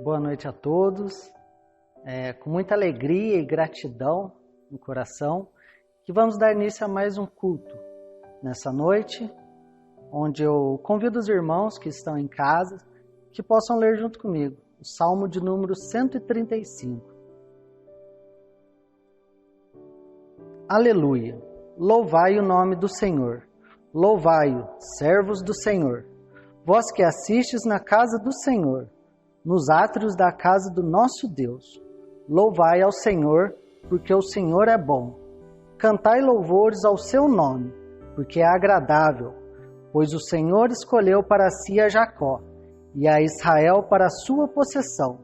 Boa noite a todos. Com muita alegria e gratidão no coração, que vamos dar início a mais um culto nessa noite, onde eu convido os irmãos que estão em casa que possam ler junto comigo o Salmo de número 135. Aleluia! Louvai o nome do Senhor, louvai-o, servos do Senhor, vós que assistes na casa do Senhor, nos átrios da casa do nosso Deus. Louvai ao Senhor, porque o Senhor é bom. Cantai louvores ao seu nome, porque é agradável, pois o Senhor escolheu para si a Jacó e a Israel para a sua possessão.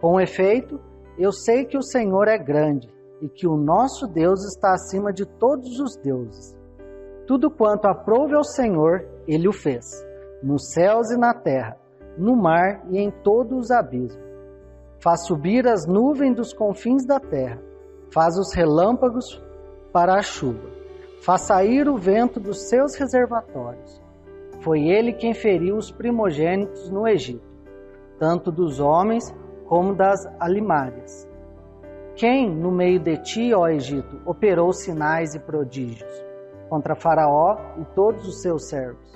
Com efeito, eu sei que o Senhor é grande e que o nosso Deus está acima de todos os deuses. Tudo quanto aprouve ao Senhor, Ele o fez, nos céus e na terra, no mar e em todos os abismos. Faz subir as nuvens dos confins da terra, faz os relâmpagos para a chuva, faz sair o vento dos seus reservatórios. Foi ele quem feriu os primogênitos no Egito, tanto dos homens como das alimárias. Quem, no meio de ti, ó Egito, operou sinais e prodígios contra Faraó e todos os seus servos?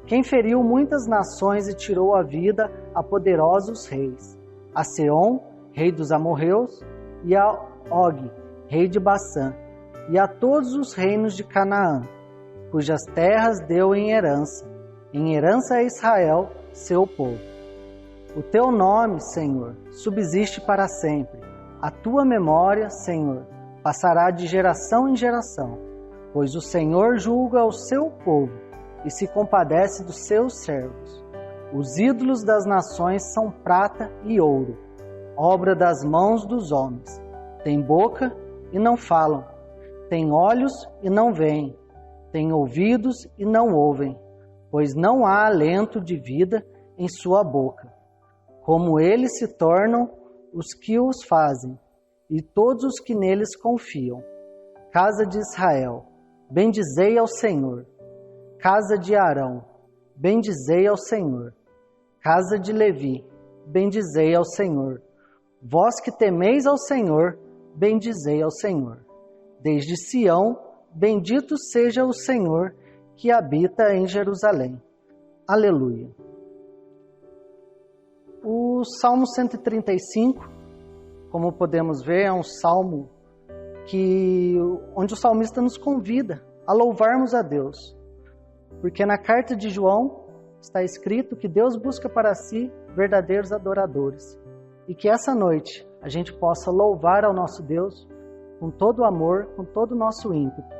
Quem feriu muitas nações e tirou a vida a poderosos reis, a Seom, rei dos amorreus, e a Og, rei de Bassã, e a todos os reinos de Canaã, cujas terras deu em herança a Israel, seu povo. O teu nome, Senhor, subsiste para sempre. A tua memória, Senhor, passará de geração em geração, pois o Senhor julga o seu povo e se compadece dos seus servos. Os ídolos das nações são prata e ouro, obra das mãos dos homens. Têm boca e não falam, têm olhos e não veem, têm ouvidos e não ouvem, pois não há alento de vida em sua boca. Como eles se tornam os que os fazem, e todos os que neles confiam. Casa de Israel, bendizei ao Senhor. Casa de Arão, bendizei ao Senhor. Casa de Levi, bendizei ao Senhor. Vós que temeis ao Senhor, bendizei ao Senhor. Desde Sião, bendito seja o Senhor que habita em Jerusalém. Aleluia. O Salmo 135, como podemos ver, é um salmo onde o salmista nos convida a louvarmos a Deus. Porque na carta de João está escrito que Deus busca para si verdadeiros adoradores. E que essa noite a gente possa louvar ao nosso Deus com todo o amor, com todo o nosso ímpeto.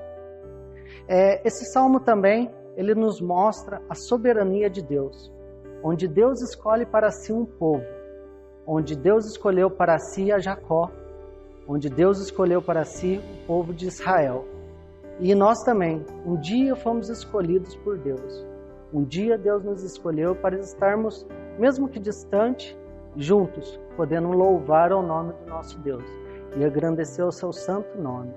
Esse salmo também, ele nos mostra a soberania de Deus, onde Deus escolhe para si um povo, onde Deus escolheu para si a Jacó, onde Deus escolheu para si o povo de Israel. E nós também, um dia fomos escolhidos por Deus. Um dia Deus nos escolheu para estarmos, mesmo que distante, juntos, podendo louvar ao nome do nosso Deus e agradecer ao seu santo nome.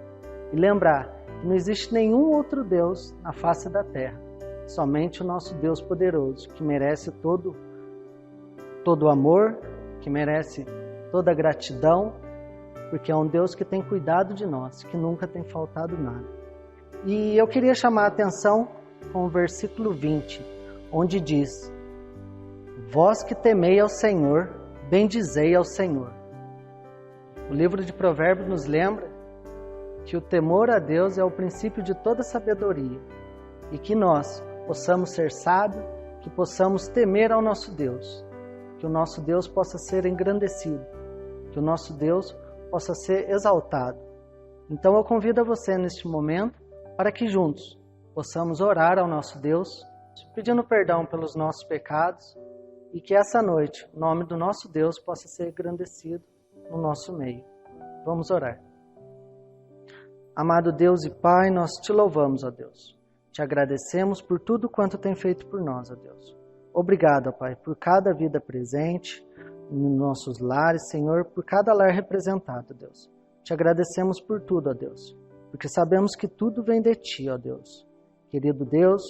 E lembrar que não existe nenhum outro Deus na face da terra, somente o nosso Deus poderoso, que merece todo o amor, que merece toda a gratidão, porque é um Deus que tem cuidado de nós, que nunca tem faltado nada. E eu queria chamar a atenção com o versículo 20, onde diz: Vós que temei ao Senhor, bendizei ao Senhor. O livro de Provérbios nos lembra que o temor a Deus é o princípio de toda sabedoria e que nós possamos ser sábios, que possamos temer ao nosso Deus, que o nosso Deus possa ser engrandecido, que o nosso Deus possa ser exaltado. Então eu convido a você neste momento para que juntos possamos orar ao nosso Deus, pedindo perdão pelos nossos pecados e que essa noite o nome do nosso Deus possa ser engrandecido no nosso meio. Vamos orar. Amado Deus e Pai, nós te louvamos, ó Deus. Te agradecemos por tudo quanto tem feito por nós, ó Deus. Obrigado, ó Pai, por cada vida presente nos nossos lares, Senhor, por cada lar representado, ó Deus. Te agradecemos por tudo, ó Deus, porque sabemos que tudo vem de Ti, ó Deus. Querido Deus,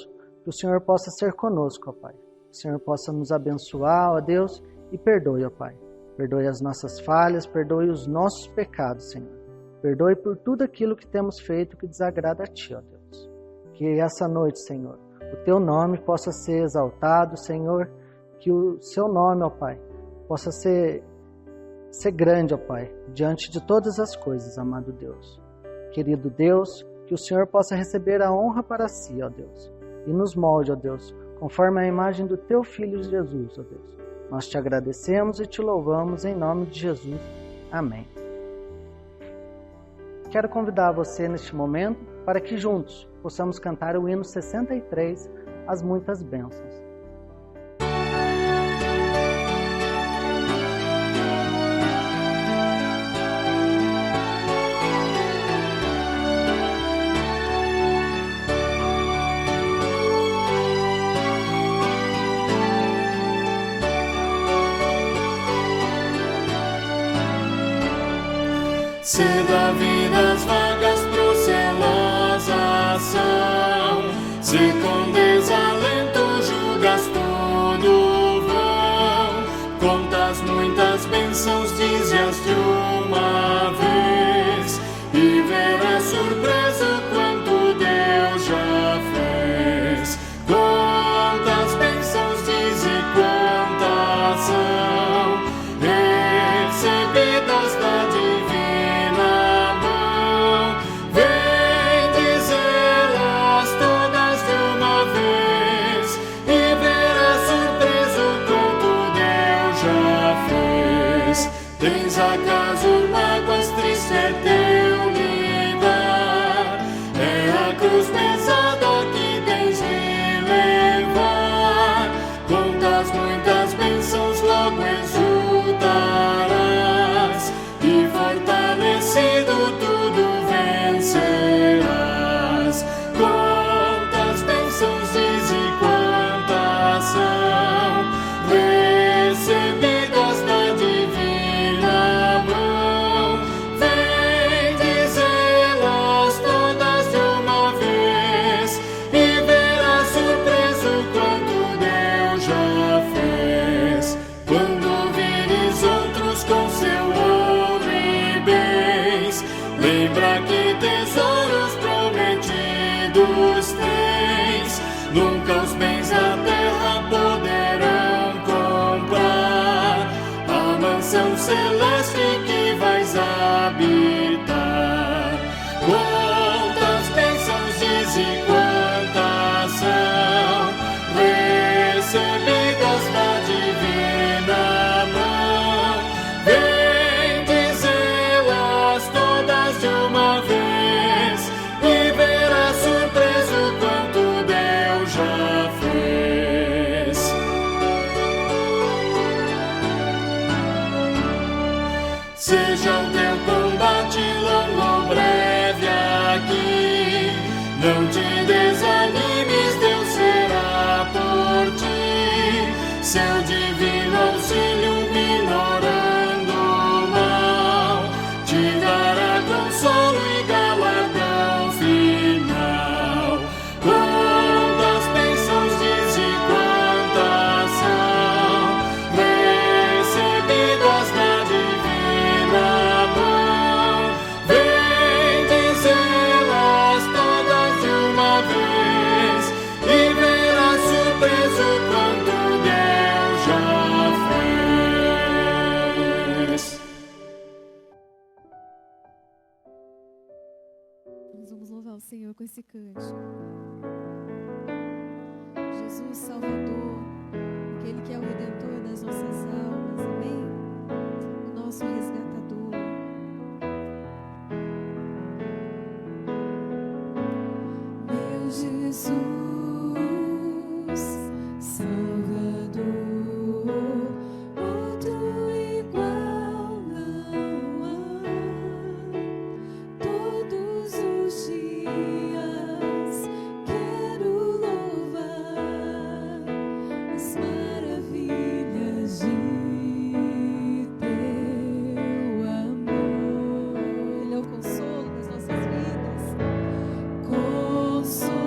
que o Senhor possa ser conosco, ó Pai. Que o Senhor possa nos abençoar, ó Deus, e perdoe, ó Pai. Perdoe as nossas falhas, perdoe os nossos pecados, Senhor. Perdoe por tudo aquilo que temos feito que desagrada a Ti, ó Deus. Que essa noite, Senhor, o Teu nome possa ser exaltado, Senhor. Que o Seu nome, ó Pai, possa ser grande, ó Pai, diante de todas as coisas, amado Deus. Querido Deus, que o Senhor possa receber a honra para si, ó Deus. E nos molde, ó Deus, conforme a imagem do Teu Filho Jesus, ó Deus. Nós te agradecemos e te louvamos em nome de Jesus. Amém. Quero convidar você neste momento para que juntos possamos cantar o hino 63, As Muitas Bênçãos. Se da vida as vagas procelosas são, se com desalento julgas tudo vão, contas muitas bênçãos, dize-as de uma vez, e verás surpreso quanto Deus já fez. Quantas bênçãos, dize quantas são, recebidas da divina mão. Vem dizê-las todas de uma vez, e verás surpreso quanto Deus já fez. Tens acaso mágoas, triste é teu lidar, é a cruz pesada que tens de levar. Contas muitas bênçãos, logo exultarás, e fortalecido tudo vencerás. Quantas bênçãos, dize quantas são, recebidas da divina mão. Vem dizê-las todas de uma vez, e verás surpreso quanto Deus já fez. Quando vires outros com seu ouro e bens, lembra que tesouros prometidos tens. Nunca os bens da terra poderão comprar a mansão celeste que vais habitar. Quantas bênçãos, dize quantas são, recebidas da divina mão. Vem dizê-las todas de uma vez, e verás surpreso quanto Deus já fez. Seja o teu combate longo ou breve aqui, não te desanimes, Deus será por ti. Seu divino auxílio minorando o mal, te dará consolo e galardão final. Quantas bênçãos, dize quantas são, recebidas da divina mão. Vem dizê-las todas de uma vez, e verás surpreso quanto Deus já fez. Nós vamos louvar o Senhor com esse cântico. Jesus Salvador, aquele que é o Redentor das nossas almas, amém? O nosso resgatador. Meu Jesus Salvador, outro igual não há. Todos os dias quero louvar as maravilhas de teu amor. Ele é o consolo das nossas vidas, consolo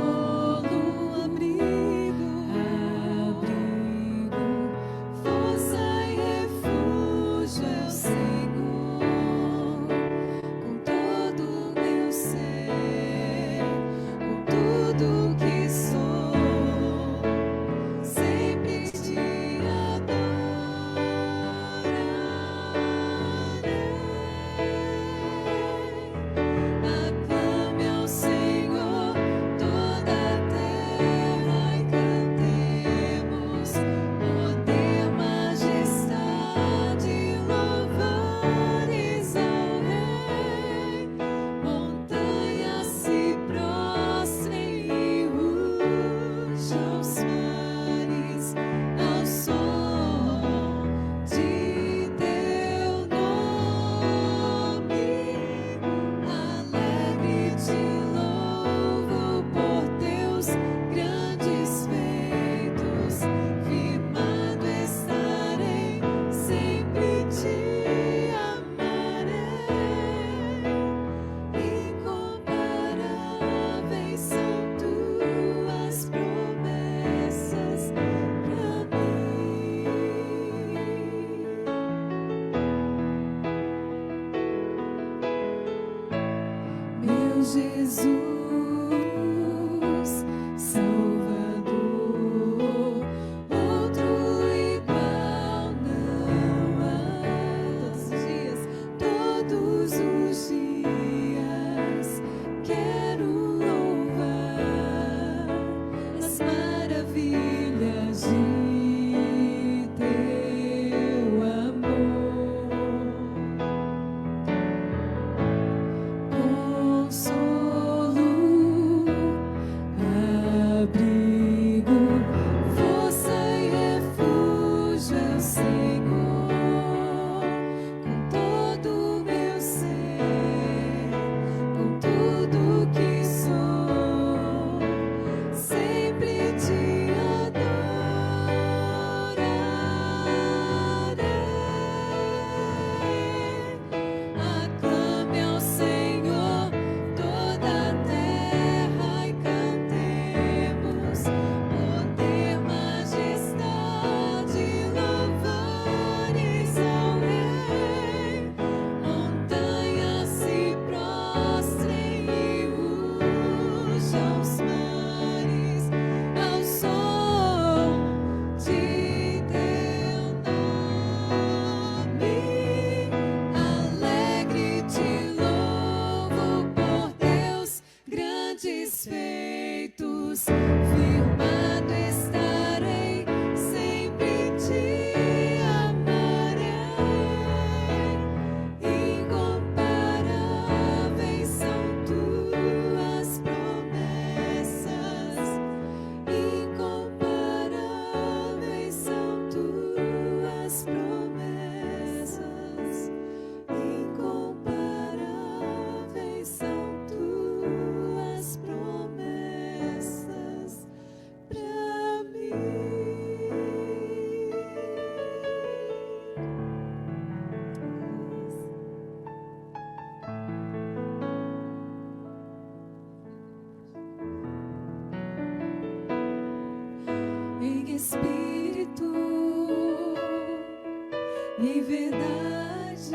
em verdade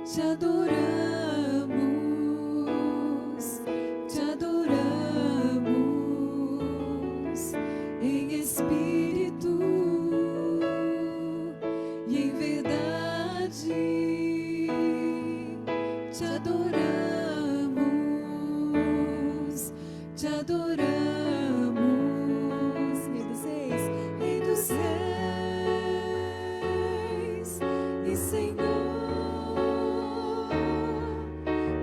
te adoramos, em espírito e em verdade te adoramos, te adoramos. Rei dos Reis e Senhor,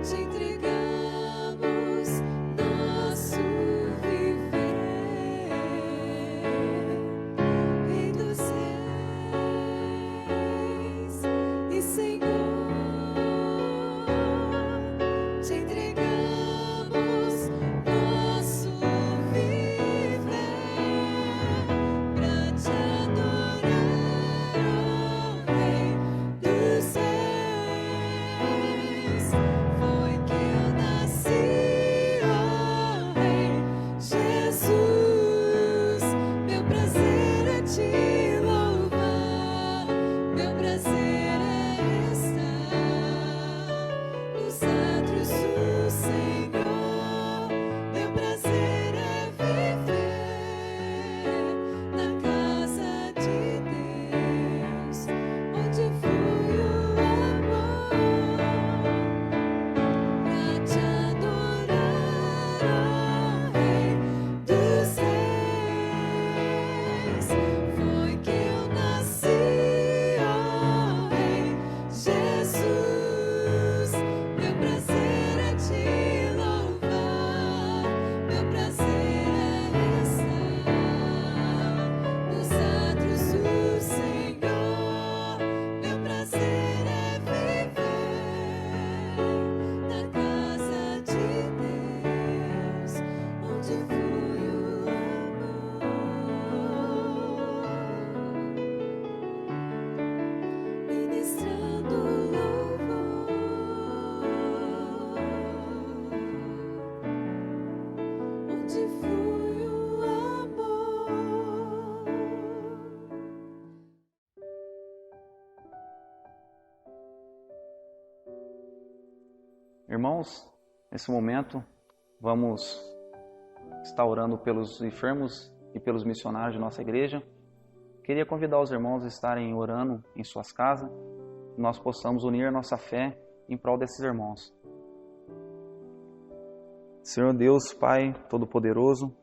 te entregamos nosso viver. Rei dos Reis e Senhor, te entregamos nosso viver pra te adorar, ó Rei dos Irmãos, nesse momento, vamos estar orando pelos enfermos e pelos missionários de nossa igreja. Queria convidar os irmãos a estarem orando em suas casas, que nós possamos unir a nossa fé em prol desses irmãos. Senhor Deus, Pai Todo-Poderoso,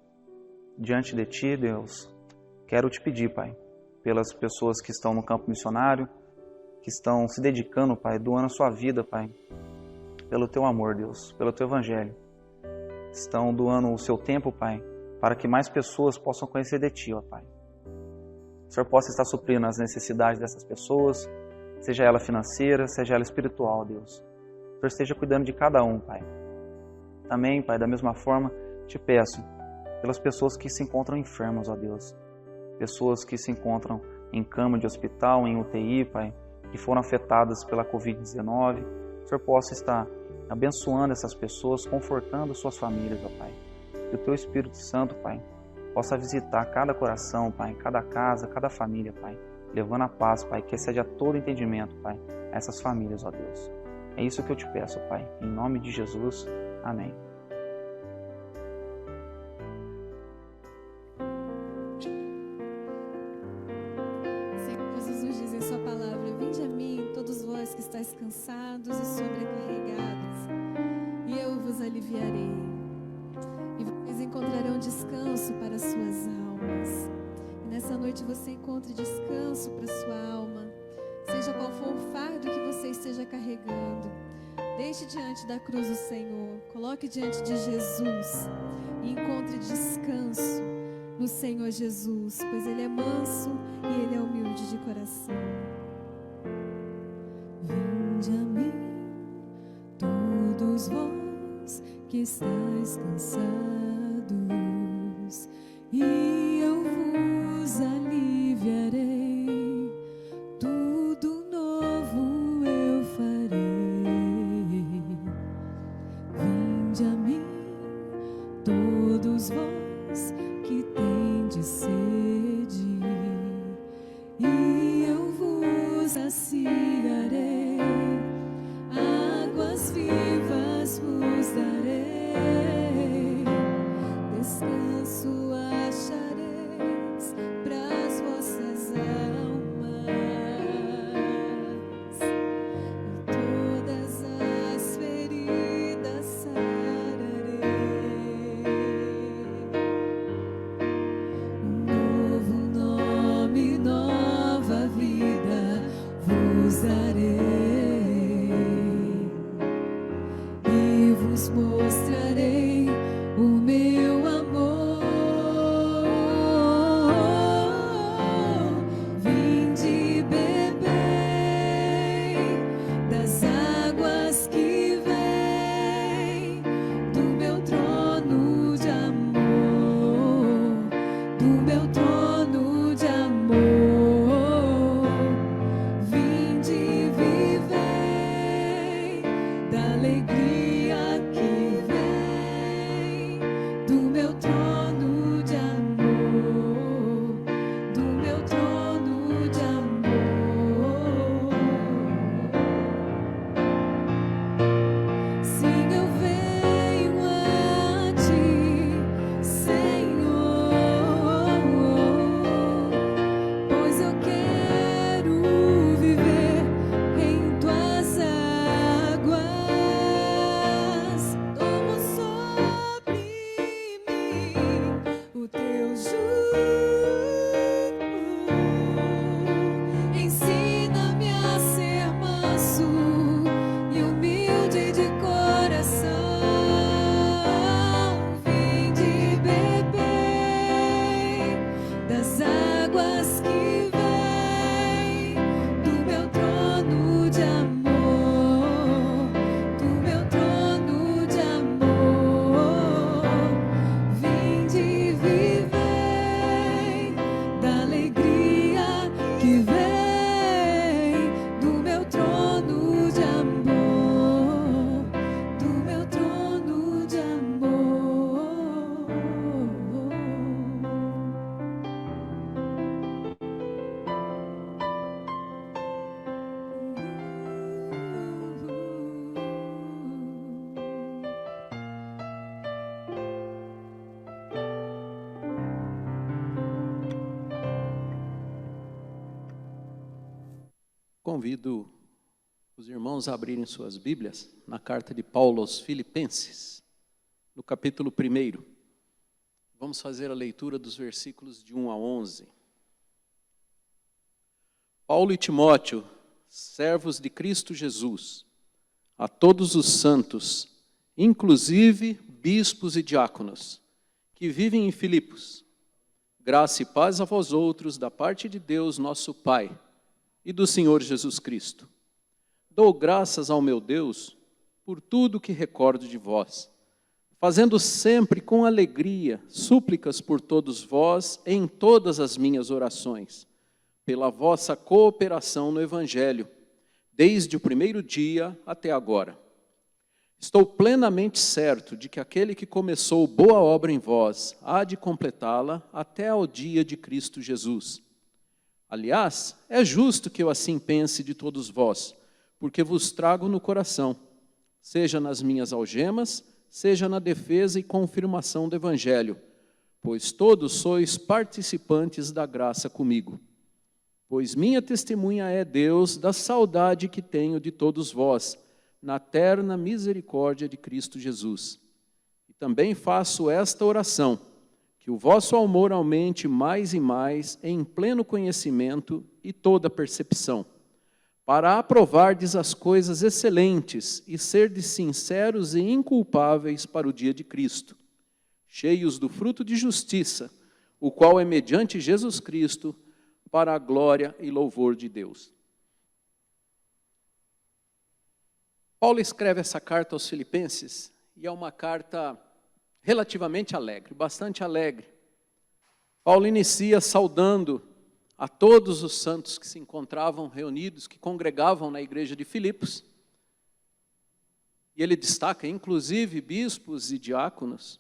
diante de Ti, Deus, quero Te pedir, Pai, pelas pessoas que estão no campo missionário, que estão se dedicando, Pai, doando a sua vida, Pai, pelo Teu amor, Deus, pelo Teu Evangelho. Estão doando o seu tempo, Pai, para que mais pessoas possam conhecer de Ti, ó Pai. O Senhor possa estar suprindo as necessidades dessas pessoas, seja ela financeira, seja ela espiritual, Deus. O Senhor esteja cuidando de cada um, Pai. Também, Pai, da mesma forma, Te peço pelas pessoas que se encontram enfermas, ó Deus. Pessoas que se encontram em cama de hospital, em UTI, Pai, que foram afetadas pela Covid-19. O Senhor possa estar abençoando essas pessoas, confortando suas famílias, ó Pai. Que o Teu Espírito Santo, Pai, possa visitar cada coração, Pai, cada casa, cada família, Pai, levando a paz, Pai, que excede a todo entendimento, Pai, a essas famílias, ó Deus. É isso que eu Te peço, Pai, em nome de Jesus. Amém. Senhor Jesus diz em Sua palavra: vinde a mim, todos vós que estáis cansados e sobrecarregados, e eu vos aliviarei. E vocês encontrarão descanso para suas almas. E nessa noite você encontre descanso para sua alma. Seja qual for o fardo que você esteja carregando, deixe diante da cruz do Senhor. Coloque diante de Jesus e encontre descanso no Senhor Jesus, pois Ele é manso e Ele é humilde de coração. Vinde a mim, todos vós que estáis cansados, e eu vos aliviarei. Tudo novo eu farei. Vinde a mim, todos vós que tendes sede, e eu vos saciarei. Águas vivas vos darei. Descanso achareis pras vossas almas, e todas as feridas sararei. Um novo nome, nova vida vos darei, e vos mostrarei o meu amor. Vinde bebei das águas que vêm do meu trono de amor, do meu trono de amor. Vinde vivei da alegria que vem do meu trono de amor, do meu trono de amor. Sim, eu venho a Ti, Senhor, pois eu quero viver em Tuas águas. Toma sobre mim o Teu jugo, ensina-me a ser manso e humilde de coração. Vinde bebei das águas que vêm do meu trono de amor, do meu trono de amor. Vinde vivei da alegria que vem do meu trono de amor, do meu trono de amor. Convido os irmãos a abrirem suas Bíblias na carta de Paulo aos Filipenses, no capítulo 1. Vamos fazer a leitura dos versículos de 1 a 11. Paulo e Timóteo, servos de Cristo Jesus, a todos os santos, inclusive bispos e diáconos, que vivem em Filipos, graça e paz a vós outros, da parte de Deus, nosso Pai, e do Senhor Jesus Cristo. Dou graças ao meu Deus por tudo que recordo de vós, fazendo sempre com alegria súplicas por todos vós em todas as minhas orações, pela vossa cooperação no Evangelho, desde o primeiro dia até agora. Estou plenamente certo de que aquele que começou boa obra em vós há de completá-la até ao dia de Cristo Jesus. Aliás, é justo que eu assim pense de todos vós, porque vos trago no coração, seja nas minhas algemas, seja na defesa e confirmação do Evangelho, pois todos sois participantes da graça comigo. Pois minha testemunha é Deus da saudade que tenho de todos vós, na terna misericórdia de Cristo Jesus. E também faço esta oração, que o vosso amor aumente mais e mais em pleno conhecimento e toda percepção, para aprovardes as coisas excelentes e serdes sinceros e inculpáveis para o dia de Cristo, cheios do fruto de justiça, o qual é mediante Jesus Cristo, para a glória e louvor de Deus. Paulo escreve essa carta aos Filipenses, e é uma carta relativamente alegre, bastante alegre. Paulo inicia saudando a todos os santos que se encontravam reunidos, que congregavam na igreja de Filipos. E ele destaca, inclusive, bispos e diáconos.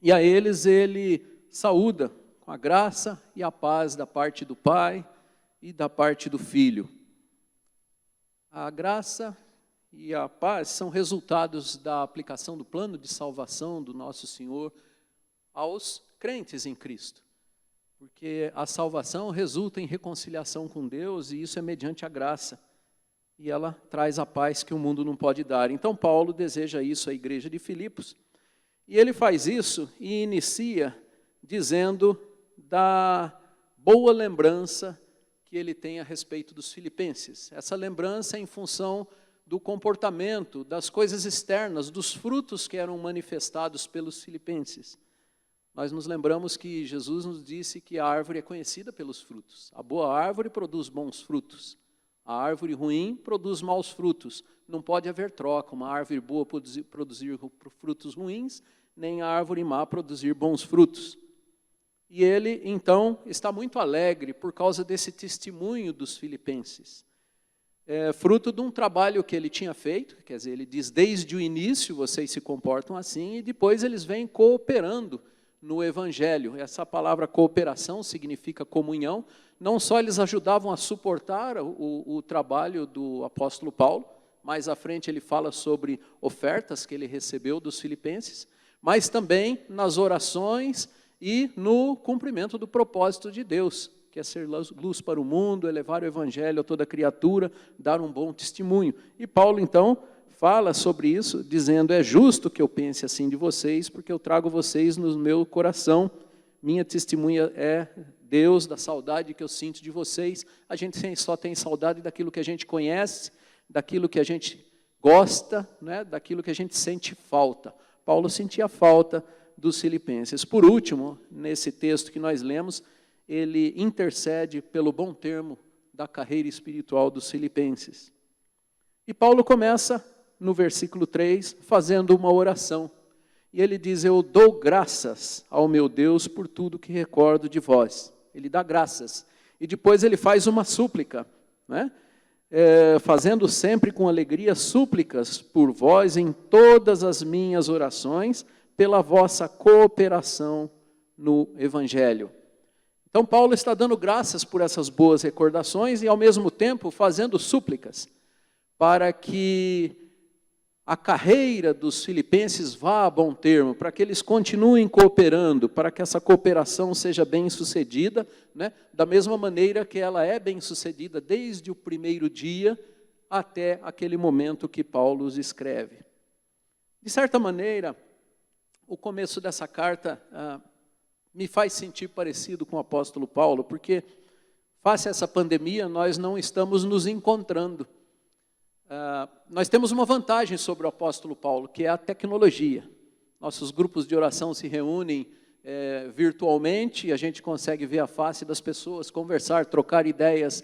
E a eles ele saúda com a graça e a paz da parte do Pai e da parte do Filho. A graça e a paz são resultados da aplicação do plano de salvação do nosso Senhor aos crentes em Cristo. Porque a salvação resulta em reconciliação com Deus e isso é mediante a graça. E ela traz a paz que o mundo não pode dar. Então Paulo deseja isso à igreja de Filipos. E ele faz isso e inicia dizendo da boa lembrança que ele tem a respeito dos filipenses. Essa lembrança é em função do comportamento, das coisas externas, dos frutos que eram manifestados pelos filipenses. Nós nos lembramos que Jesus nos disse que a árvore é conhecida pelos frutos. A boa árvore produz bons frutos. A árvore ruim produz maus frutos. Não pode haver troca, uma árvore boa produzir frutos ruins, nem a árvore má produzir bons frutos. E ele, então, está muito alegre por causa desse testemunho dos filipenses. Fruto de um trabalho que ele tinha feito, quer dizer, ele diz, desde o início vocês se comportam assim, e depois eles vêm cooperando no Evangelho. Essa palavra cooperação significa comunhão. Não só eles ajudavam a suportar o trabalho do apóstolo Paulo, mais à frente ele fala sobre ofertas que ele recebeu dos filipenses, mas também nas orações e no cumprimento do propósito de Deus, que é ser luz para o mundo, elevar o Evangelho a toda criatura, dar um bom testemunho. E Paulo, então, fala sobre isso, dizendo, é justo que eu pense assim de vocês, porque eu trago vocês no meu coração, minha testemunha é Deus, da saudade que eu sinto de vocês. A gente só tem saudade daquilo que a gente conhece, daquilo que a gente gosta, né? Daquilo que a gente sente falta. Paulo sentia falta dos filipenses. Por último, nesse texto que nós lemos, ele intercede pelo bom termo da carreira espiritual dos filipenses. E Paulo começa, no versículo 3, fazendo uma oração. E ele diz, eu dou graças ao meu Deus por tudo que recordo de vós. Ele dá graças. E depois ele faz uma súplica, né? Fazendo sempre com alegria súplicas por vós em todas as minhas orações, pela vossa cooperação no Evangelho. Então Paulo está dando graças por essas boas recordações e ao mesmo tempo fazendo súplicas para que a carreira dos filipenses vá a bom termo, para que eles continuem cooperando, para que essa cooperação seja bem sucedida, né? Da mesma maneira que ela é bem sucedida desde o primeiro dia até aquele momento que Paulo os escreve. De certa maneira, o começo dessa carta me faz sentir parecido com o apóstolo Paulo, porque, face a essa pandemia, nós não estamos nos encontrando. Nós temos uma vantagem sobre o apóstolo Paulo, que é a tecnologia. Nossos grupos de oração se reúnem virtualmente, e a gente consegue ver a face das pessoas, conversar, trocar ideias,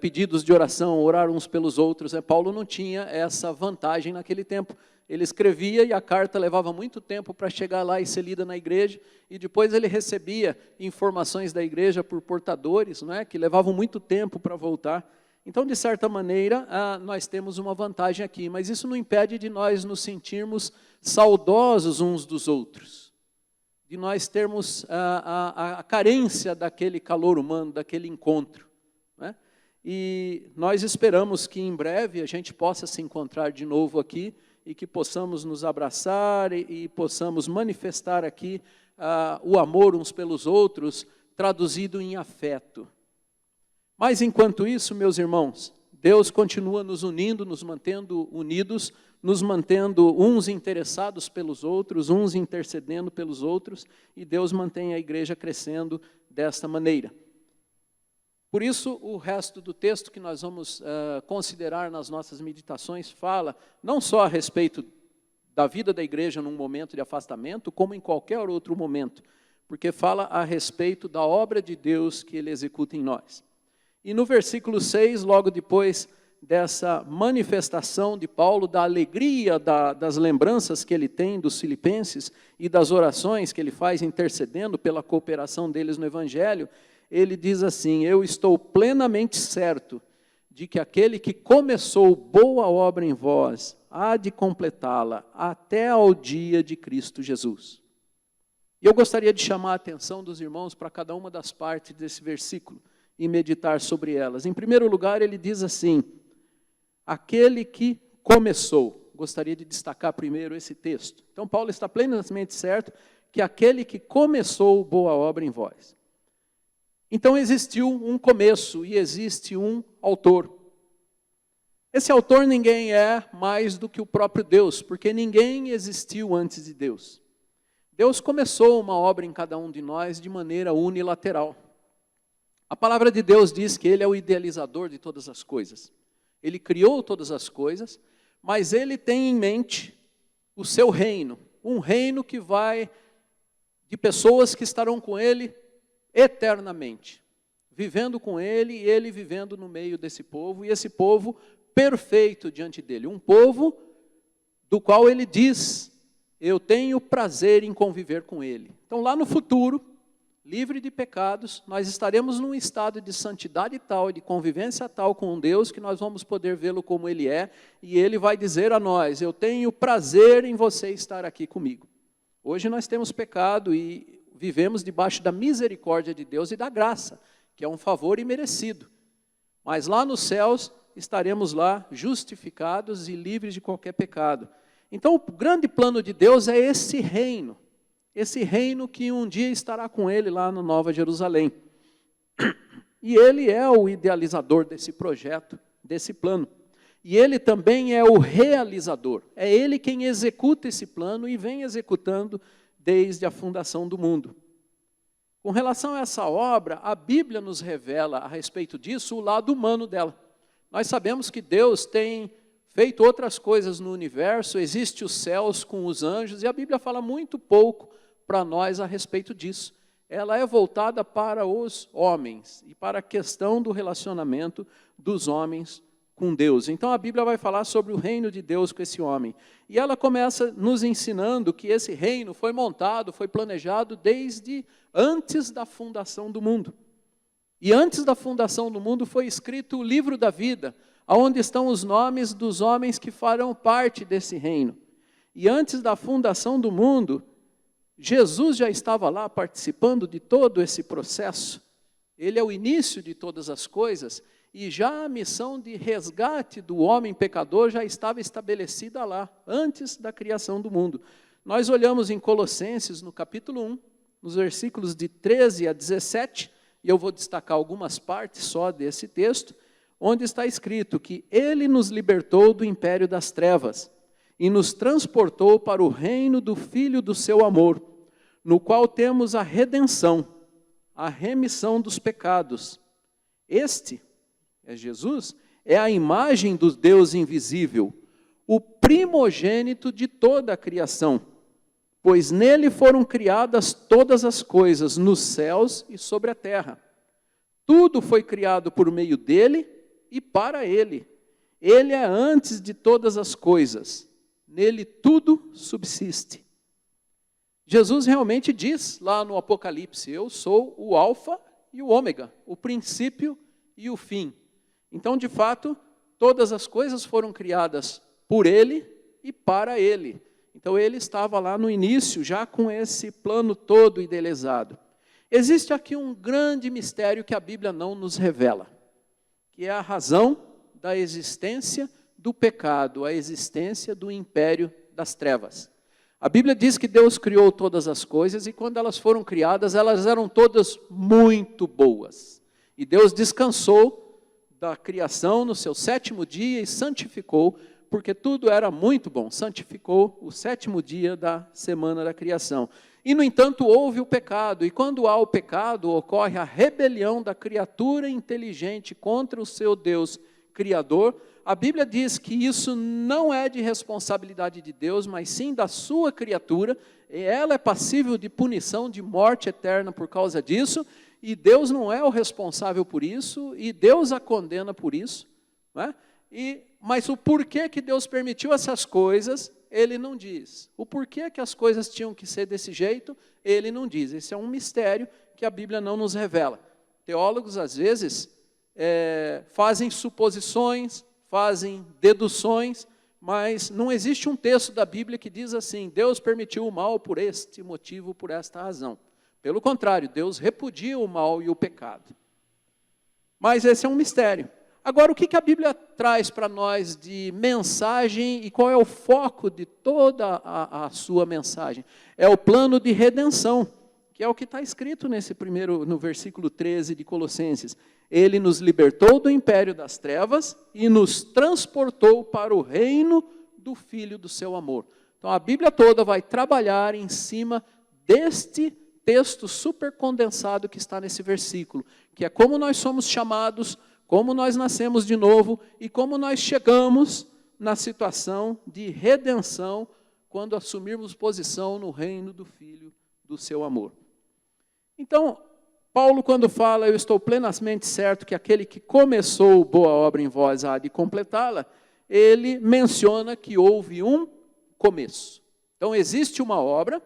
pedidos de oração, orar uns pelos outros. Paulo não tinha essa vantagem naquele tempo. Ele escrevia e a carta levava muito tempo para chegar lá e ser lida na igreja, e depois ele recebia informações da igreja por portadores, não é? Que levavam muito tempo para voltar. Então, de certa maneira, nós temos uma vantagem aqui, mas isso não impede de nós nos sentirmos saudosos uns dos outros, de nós termos a carência daquele calor humano, daquele encontro, né? E nós esperamos que em breve a gente possa se encontrar de novo aqui e que possamos nos abraçar e possamos manifestar aqui o amor uns pelos outros, traduzido em afeto. Mas, enquanto isso, meus irmãos, Deus continua nos unindo, nos mantendo unidos, nos mantendo uns interessados pelos outros, uns intercedendo pelos outros, e Deus mantém a igreja crescendo desta maneira. Por isso, o resto do texto que nós vamos considerar nas nossas meditações fala não só a respeito da vida da igreja num momento de afastamento, como em qualquer outro momento, porque fala a respeito da obra de Deus que Ele executa em nós. E no versículo 6, logo depois dessa manifestação de Paulo, da alegria, das lembranças que ele tem dos filipenses e das orações que ele faz intercedendo pela cooperação deles no Evangelho, ele diz assim: eu estou plenamente certo de que aquele que começou boa obra em vós há de completá-la até ao dia de Cristo Jesus. E eu gostaria de chamar a atenção dos irmãos para cada uma das partes desse versículo e meditar sobre elas. Em primeiro lugar, ele diz assim: aquele que começou. Gostaria de destacar primeiro esse texto. Então, Paulo está plenamente certo que aquele que começou boa obra em vós. Então, existiu um começo e existe um autor. Esse autor ninguém é mais do que o próprio Deus, porque ninguém existiu antes de Deus. Deus começou uma obra em cada um de nós de maneira unilateral. A palavra de Deus diz que Ele é o idealizador de todas as coisas. Ele criou todas as coisas, mas Ele tem em mente o seu reino. Um reino que vai de pessoas que estarão com Ele eternamente. Vivendo com Ele e Ele vivendo no meio desse povo. E esse povo perfeito diante dEle. Um povo do qual Ele diz: eu tenho prazer em conviver com Ele. Então lá no futuro, livre de pecados, nós estaremos num estado de santidade tal, de convivência tal com Deus, que nós vamos poder vê-lo como Ele é, e Ele vai dizer a nós: eu tenho prazer em você estar aqui comigo. Hoje nós temos pecado e vivemos debaixo da misericórdia de Deus e da graça, que é um favor imerecido. Mas lá nos céus, estaremos lá justificados e livres de qualquer pecado. Então o grande plano de Deus é esse reino que um dia estará com Ele lá na Nova Jerusalém. E Ele é o idealizador desse projeto, desse plano. E Ele também é o realizador. É Ele quem executa esse plano e vem executando desde a fundação do mundo. Com relação a essa obra, a Bíblia nos revela a respeito disso o lado humano dela. Nós sabemos que Deus tem feito outras coisas no universo, existe os céus com os anjos, e a Bíblia fala muito pouco para nós a respeito disso. Ela é voltada para os homens e para a questão do relacionamento dos homens com Deus. Então a Bíblia vai falar sobre o reino de Deus com esse homem. E ela começa nos ensinando que esse reino foi montado, foi planejado desde antes da fundação do mundo. E antes da fundação do mundo foi escrito o livro da vida, onde estão os nomes dos homens que farão parte desse reino. E antes da fundação do mundo, Jesus já estava lá participando de todo esse processo. Ele é o início de todas as coisas. e já a missão de resgate do homem pecador já estava estabelecida lá, antes da criação do mundo. Nós olhamos em Colossenses, no capítulo 1, nos versículos de 13 a 17, e eu vou destacar algumas partes só desse texto, onde está escrito que Ele nos libertou do império das trevas e nos transportou para o reino do Filho do seu amor, no qual temos a redenção, a remissão dos pecados. Este, é Jesus, é a imagem do Deus invisível, o primogênito de toda a criação, pois nele foram criadas todas as coisas, nos céus e sobre a terra. Tudo foi criado por meio dele e para ele. Ele é antes de todas as coisas. Nele tudo subsiste. Jesus realmente diz lá no Apocalipse, eu sou o alfa e o ômega, o princípio e o fim. Então, de fato, todas as coisas foram criadas por ele e para ele. Então, ele estava lá no início, já com esse plano todo idealizado. Existe aqui um grande mistério que a Bíblia não nos revela, que é a razão da existência do pecado, a existência do império das trevas. A Bíblia diz que Deus criou todas as coisas e quando elas foram criadas, elas eram todas muito boas. E Deus descansou da criação no seu 7º dia e santificou, porque tudo era muito bom. Santificou o 7º dia da semana da criação. E, no entanto, houve o pecado. E quando há o pecado, ocorre a rebelião da criatura inteligente contra o seu Deus Criador. A Bíblia diz que isso não é de responsabilidade de Deus, mas sim da sua criatura. E ela é passível de punição, de morte eterna por causa disso. E Deus não é o responsável por isso. E Deus a condena por isso. Não é? Mas o porquê que Deus permitiu essas coisas, Ele não diz. O porquê que as coisas tinham que ser desse jeito, Ele não diz. Esse é um mistério que a Bíblia não nos revela. Teólogos, às vezes, fazem suposições, fazem deduções, mas não existe um texto da Bíblia que diz assim, Deus permitiu o mal por este motivo, por esta razão. Pelo contrário, Deus repudia o mal e o pecado. Mas esse é um mistério. Agora, o que a Bíblia traz para nós de mensagem e qual é o foco de toda a sua mensagem? É o plano de redenção, que é o que está escrito no versículo 13 de Colossenses. Ele nos libertou do império das trevas e nos transportou para o reino do Filho do seu amor. Então, a Bíblia toda vai trabalhar em cima deste texto super condensado que está nesse versículo, que é como nós somos chamados, como nós nascemos de novo e como nós chegamos na situação de redenção quando assumirmos posição no reino do Filho do seu amor. Então, Paulo, quando fala, eu estou plenamente certo que aquele que começou boa obra em vós há de completá-la, ele menciona que houve um começo. Então, existe uma obra,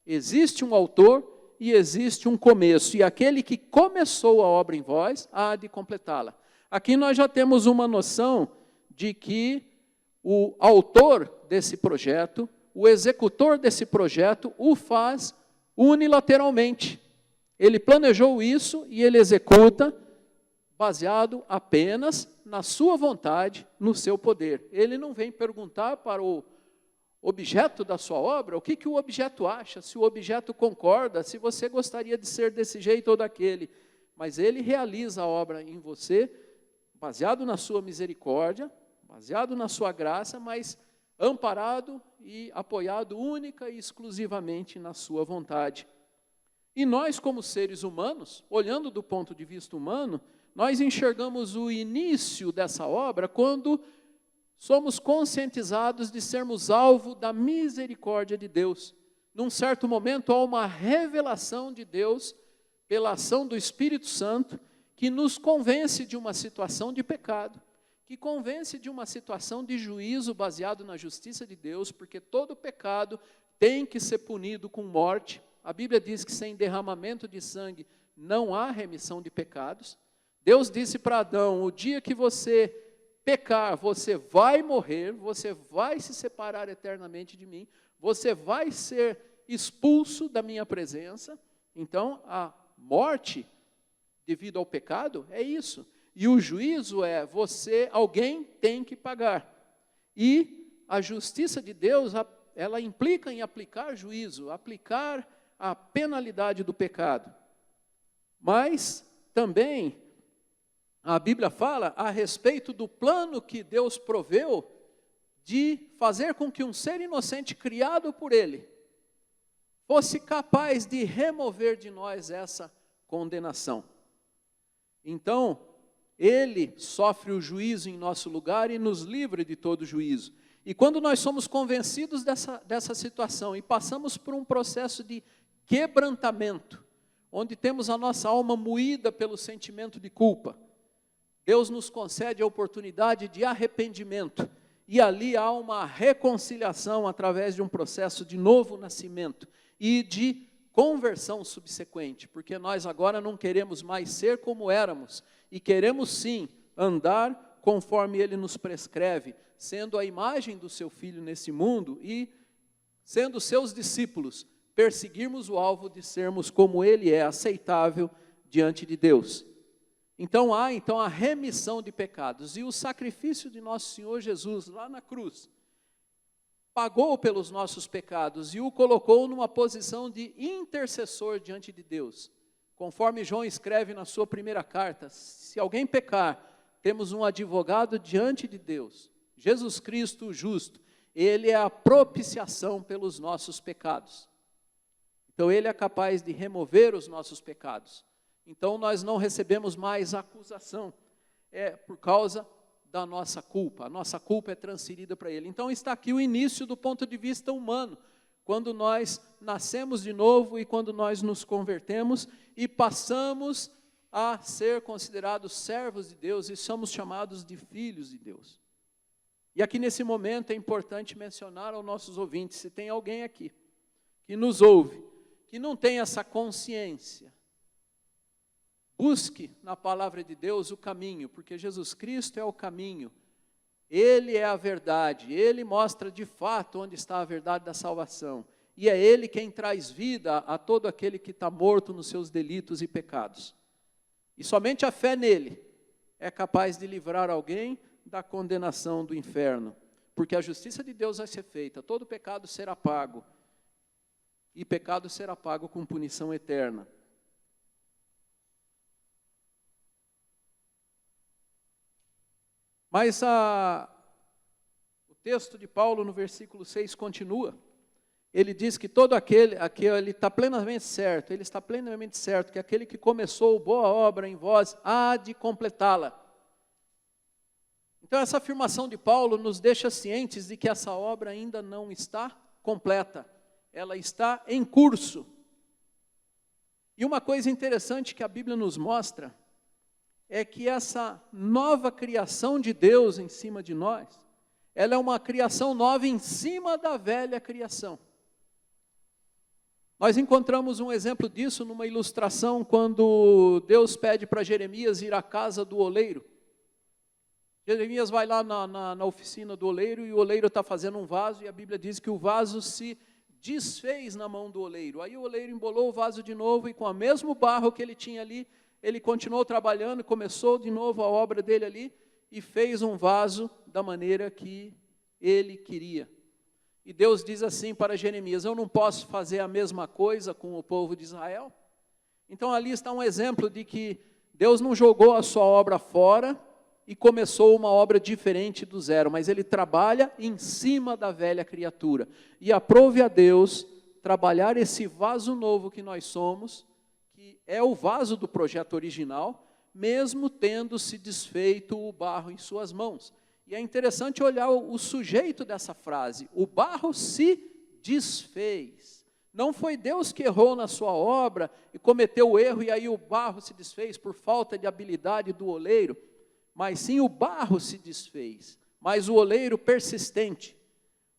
existe um autor e existe um começo. E aquele que começou a obra em vós há de completá-la. Aqui nós já temos uma noção de que o autor desse projeto, o executor desse projeto, o faz unilateralmente. Ele planejou isso e ele executa baseado apenas na sua vontade, no seu poder. Ele não vem perguntar para o objeto da sua obra o que o objeto acha, se o objeto concorda, se você gostaria de ser desse jeito ou daquele. Mas ele realiza a obra em você, baseado na sua misericórdia, baseado na sua graça, mas amparado e apoiado única e exclusivamente na sua vontade. E nós, como seres humanos, olhando do ponto de vista humano, nós enxergamos o início dessa obra quando somos conscientizados de sermos alvo da misericórdia de Deus. Num certo momento, há uma revelação de Deus, pela ação do Espírito Santo, que nos convence de uma situação de pecado, que convence de uma situação de juízo baseado na justiça de Deus, porque todo pecado tem que ser punido com morte. A Bíblia diz que sem derramamento de sangue não há remissão de pecados. Deus disse para Adão, o dia que você pecar, você vai morrer, você vai se separar eternamente de mim, você vai ser expulso da minha presença. Então, a morte devido ao pecado é isso. E o juízo é alguém tem que pagar. E a justiça de Deus, ela implica em aplicar juízo, aplicar a penalidade do pecado. Mas também a Bíblia fala a respeito do plano que Deus proveu de fazer com que um ser inocente criado por Ele fosse capaz de remover de nós essa condenação. Então, Ele sofre o juízo em nosso lugar e nos livra de todo juízo. E quando nós somos convencidos dessa situação e passamos por um processo de quebrantamento, onde temos a nossa alma moída pelo sentimento de culpa, Deus nos concede a oportunidade de arrependimento. E ali há uma reconciliação através de um processo de novo nascimento e de conversão subsequente, porque nós agora não queremos mais ser como éramos, e queremos sim andar conforme Ele nos prescreve, sendo a imagem do Seu Filho nesse mundo e sendo seus discípulos, perseguirmos o alvo de sermos como Ele é, aceitável diante de Deus. Então há a remissão de pecados, e o sacrifício de nosso Senhor Jesus lá na cruz, pagou pelos nossos pecados e o colocou numa posição de intercessor diante de Deus. Conforme João escreve na sua primeira carta, se alguém pecar, temos um advogado diante de Deus, Jesus Cristo o justo. Ele é a propiciação pelos nossos pecados. Então Ele é capaz de remover os nossos pecados. Então nós não recebemos mais acusação, por causa da nossa culpa. A nossa culpa é transferida para Ele. Então está aqui o início do ponto de vista humano, quando nós nascemos de novo e quando nós nos convertemos e passamos a ser considerados servos de Deus e somos chamados de filhos de Deus. E aqui nesse momento é importante mencionar aos nossos ouvintes, se tem alguém aqui que nos ouve, que não tem essa consciência, busque na palavra de Deus o caminho, porque Jesus Cristo é o caminho, Ele é a verdade, Ele mostra de fato onde está a verdade da salvação, e é Ele quem traz vida a todo aquele que está morto nos seus delitos e pecados. E somente a fé nele é capaz de livrar alguém da condenação do inferno, porque a justiça de Deus vai ser feita, todo pecado será pago, e pecado será pago com punição eterna. Mas o texto de Paulo no versículo 6 continua. Ele diz que todo aquele está plenamente certo, ele está plenamente certo que aquele que começou boa obra em vós há de completá-la. Então essa afirmação de Paulo nos deixa cientes de que essa obra ainda não está completa, ela está em curso. E uma coisa interessante que a Bíblia nos mostra é que essa nova criação de Deus em cima de nós, ela é uma criação nova em cima da velha criação. Nós encontramos um exemplo disso numa ilustração quando Deus pede para Jeremias ir à casa do oleiro. Jeremias vai lá na oficina do oleiro e o oleiro está fazendo um vaso e a Bíblia diz que o vaso se desfez na mão do oleiro. Aí o oleiro embolou o vaso de novo e com o mesmo barro que ele tinha ali, ele continuou trabalhando, começou de novo a obra dele ali e fez um vaso da maneira que ele queria. E Deus diz assim para Jeremias, eu não posso fazer a mesma coisa com o povo de Israel? Então ali está um exemplo de que Deus não jogou a sua obra fora e começou uma obra diferente do zero, mas Ele trabalha em cima da velha criatura. E aprove a Deus trabalhar esse vaso novo que nós somos, que é o vaso do projeto original, mesmo tendo se desfeito o barro em suas mãos. E é interessante olhar o sujeito dessa frase, o barro se desfez. Não foi Deus que errou na sua obra e cometeu o erro e aí o barro se desfez por falta de habilidade do oleiro, mas sim o barro se desfez. Mas o oleiro persistente,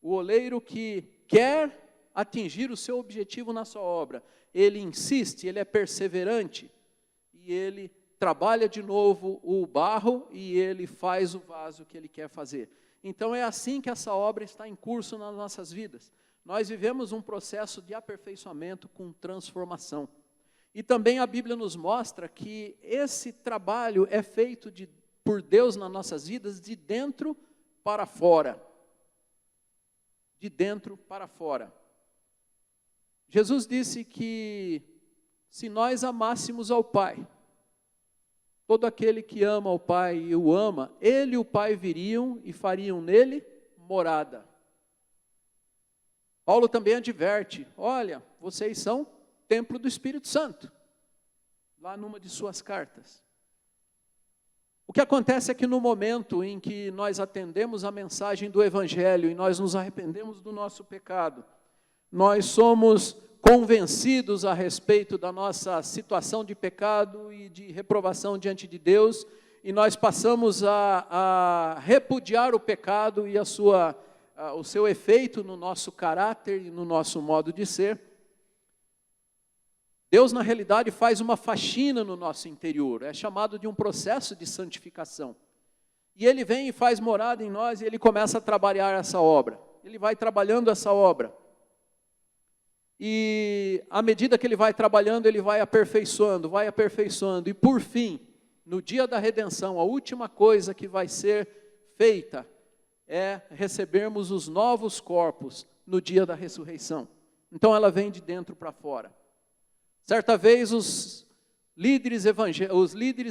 o oleiro que quer atingir o seu objetivo na sua obra, ele insiste, ele é perseverante e ele trabalha de novo o barro e ele faz o vaso que ele quer fazer. Então é assim que essa obra está em curso nas nossas vidas. Nós vivemos um processo de aperfeiçoamento com transformação. E também a Bíblia nos mostra que esse trabalho é feito por Deus nas nossas vidas de dentro para fora. De dentro para fora. Jesus disse que se nós amássemos ao Pai, todo aquele que ama ao Pai e o ama, Ele e o Pai viriam e fariam nele morada. Paulo também adverte, olha, vocês são templo do Espírito Santo, lá numa de suas cartas. O que acontece é que no momento em que nós atendemos a mensagem do Evangelho e nós nos arrependemos do nosso pecado, nós somos convencidos a respeito da nossa situação de pecado e de reprovação diante de Deus, e nós passamos a repudiar o pecado e o seu efeito no nosso caráter e no nosso modo de ser. Deus, na realidade, faz uma faxina no nosso interior, é chamado de um processo de santificação. E Ele vem e faz morada em nós e Ele começa a trabalhar essa obra. Ele vai trabalhando essa obra. E à medida que Ele vai trabalhando, Ele vai aperfeiçoando. E por fim, no dia da redenção, a última coisa que vai ser feita é recebermos os novos corpos no dia da ressurreição. Então ela vem de dentro para fora. Certa vez os líderes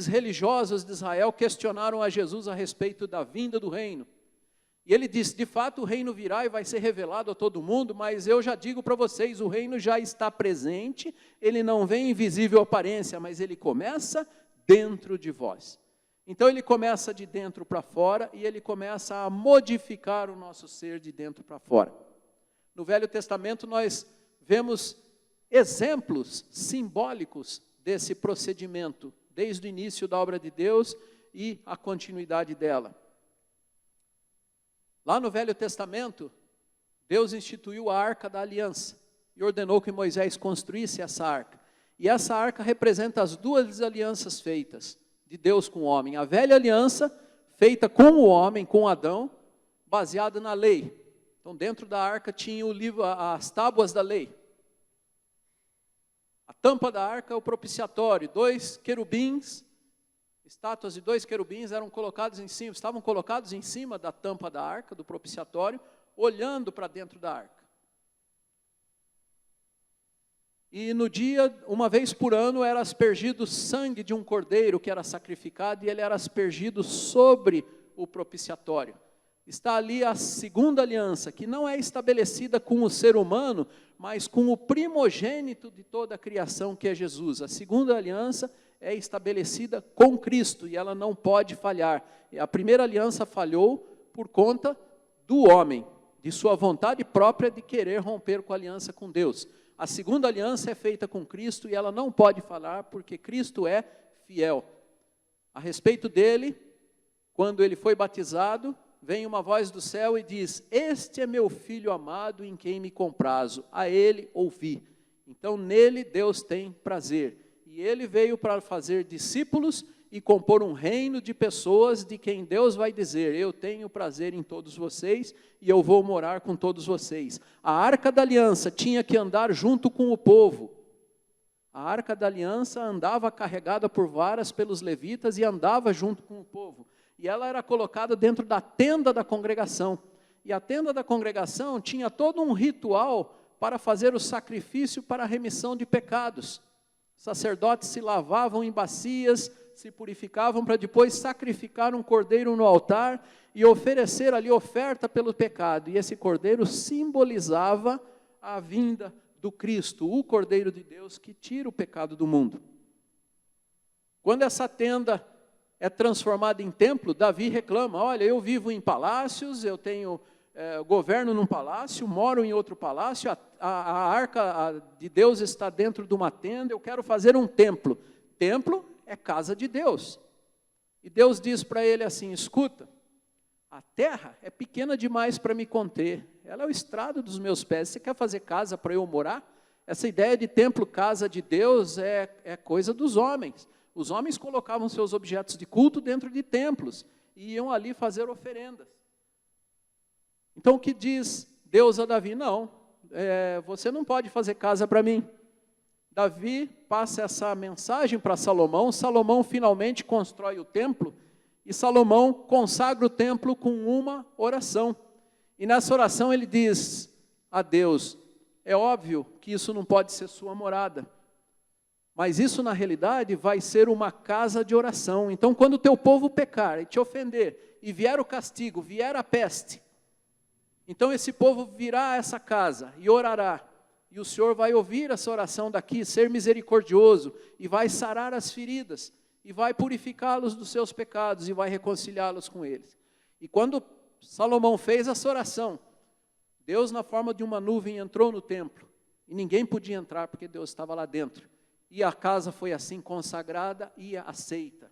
religiosos de Israel questionaram a Jesus a respeito da vinda do reino. E ele disse, de fato o reino virá e vai ser revelado a todo mundo, mas eu já digo para vocês, o reino já está presente, ele não vem em visível aparência, mas ele começa dentro de vós. Então ele começa de dentro para fora e ele começa a modificar o nosso ser de dentro para fora. No Velho Testamento nós vemos exemplos simbólicos desse procedimento, desde o início da obra de Deus e a continuidade dela. Lá no Velho Testamento, Deus instituiu a Arca da Aliança e ordenou que Moisés construísse essa arca. E essa arca representa as duas alianças feitas de Deus com o homem. A velha aliança, feita com o homem, com Adão, baseada na lei. Então, dentro da arca tinha o livro, as tábuas da lei. A tampa da arca é o propiciatório, 2 querubins, estátuas de 2 querubins estavam colocados em cima da tampa da arca, do propiciatório, olhando para dentro da arca. E no dia, uma vez por ano, era aspergido o sangue de um cordeiro que era sacrificado, e ele era aspergido sobre o propiciatório. Está ali a segunda aliança, que não é estabelecida com o ser humano, mas com o primogênito de toda a criação, que é Jesus. A segunda aliança é estabelecida com Cristo, e ela não pode falhar. A primeira aliança falhou por conta do homem, de sua vontade própria de querer romper com a aliança com Deus. A segunda aliança é feita com Cristo, e ela não pode falhar, porque Cristo é fiel. A respeito dele, quando ele foi batizado, vem uma voz do céu e diz, este é meu filho amado em quem me comprazo, a ele ouvi. Então nele Deus tem prazer. E ele veio para fazer discípulos e compor um reino de pessoas de quem Deus vai dizer, eu tenho prazer em todos vocês e eu vou morar com todos vocês. A Arca da Aliança tinha que andar junto com o povo. A Arca da Aliança andava carregada por varas pelos levitas e andava junto com o povo. E ela era colocada dentro da tenda da congregação. E a tenda da congregação tinha todo um ritual para fazer o sacrifício para a remissão de pecados. Os sacerdotes se lavavam em bacias, se purificavam para depois sacrificar um cordeiro no altar e oferecer ali oferta pelo pecado. E esse cordeiro simbolizava a vinda do Cristo, o Cordeiro de Deus que tira o pecado do mundo. Quando essa tenda é transformada em templo, Davi reclama, olha, eu vivo em palácios, eu tenho governo num palácio, moro em outro palácio, a arca de Deus está dentro de uma tenda, eu quero fazer um templo. Templo é casa de Deus. E Deus diz para ele assim, escuta, a terra é pequena demais para me conter, ela é o estrado dos meus pés, você quer fazer casa para eu morar? Essa ideia de templo, casa de Deus, é coisa dos homens. Os homens colocavam seus objetos de culto dentro de templos e iam ali fazer oferendas. Então o que diz Deus a Davi? Não, você não pode fazer casa para mim. Davi passa essa mensagem para Salomão. Salomão finalmente constrói o templo e Salomão consagra o templo com uma oração. E nessa oração ele diz a Deus: é óbvio que isso não pode ser sua morada, mas isso na realidade vai ser uma casa de oração. Então quando o teu povo pecar e te ofender, e vier o castigo, vier a peste, então esse povo virá a essa casa e orará. E o Senhor vai ouvir essa oração daqui, ser misericordioso, e vai sarar as feridas, e vai purificá-los dos seus pecados, e vai reconciliá-los com eles. E quando Salomão fez essa oração, Deus, na forma de uma nuvem, entrou no templo, e ninguém podia entrar, porque Deus estava lá dentro. E a casa foi assim consagrada e aceita.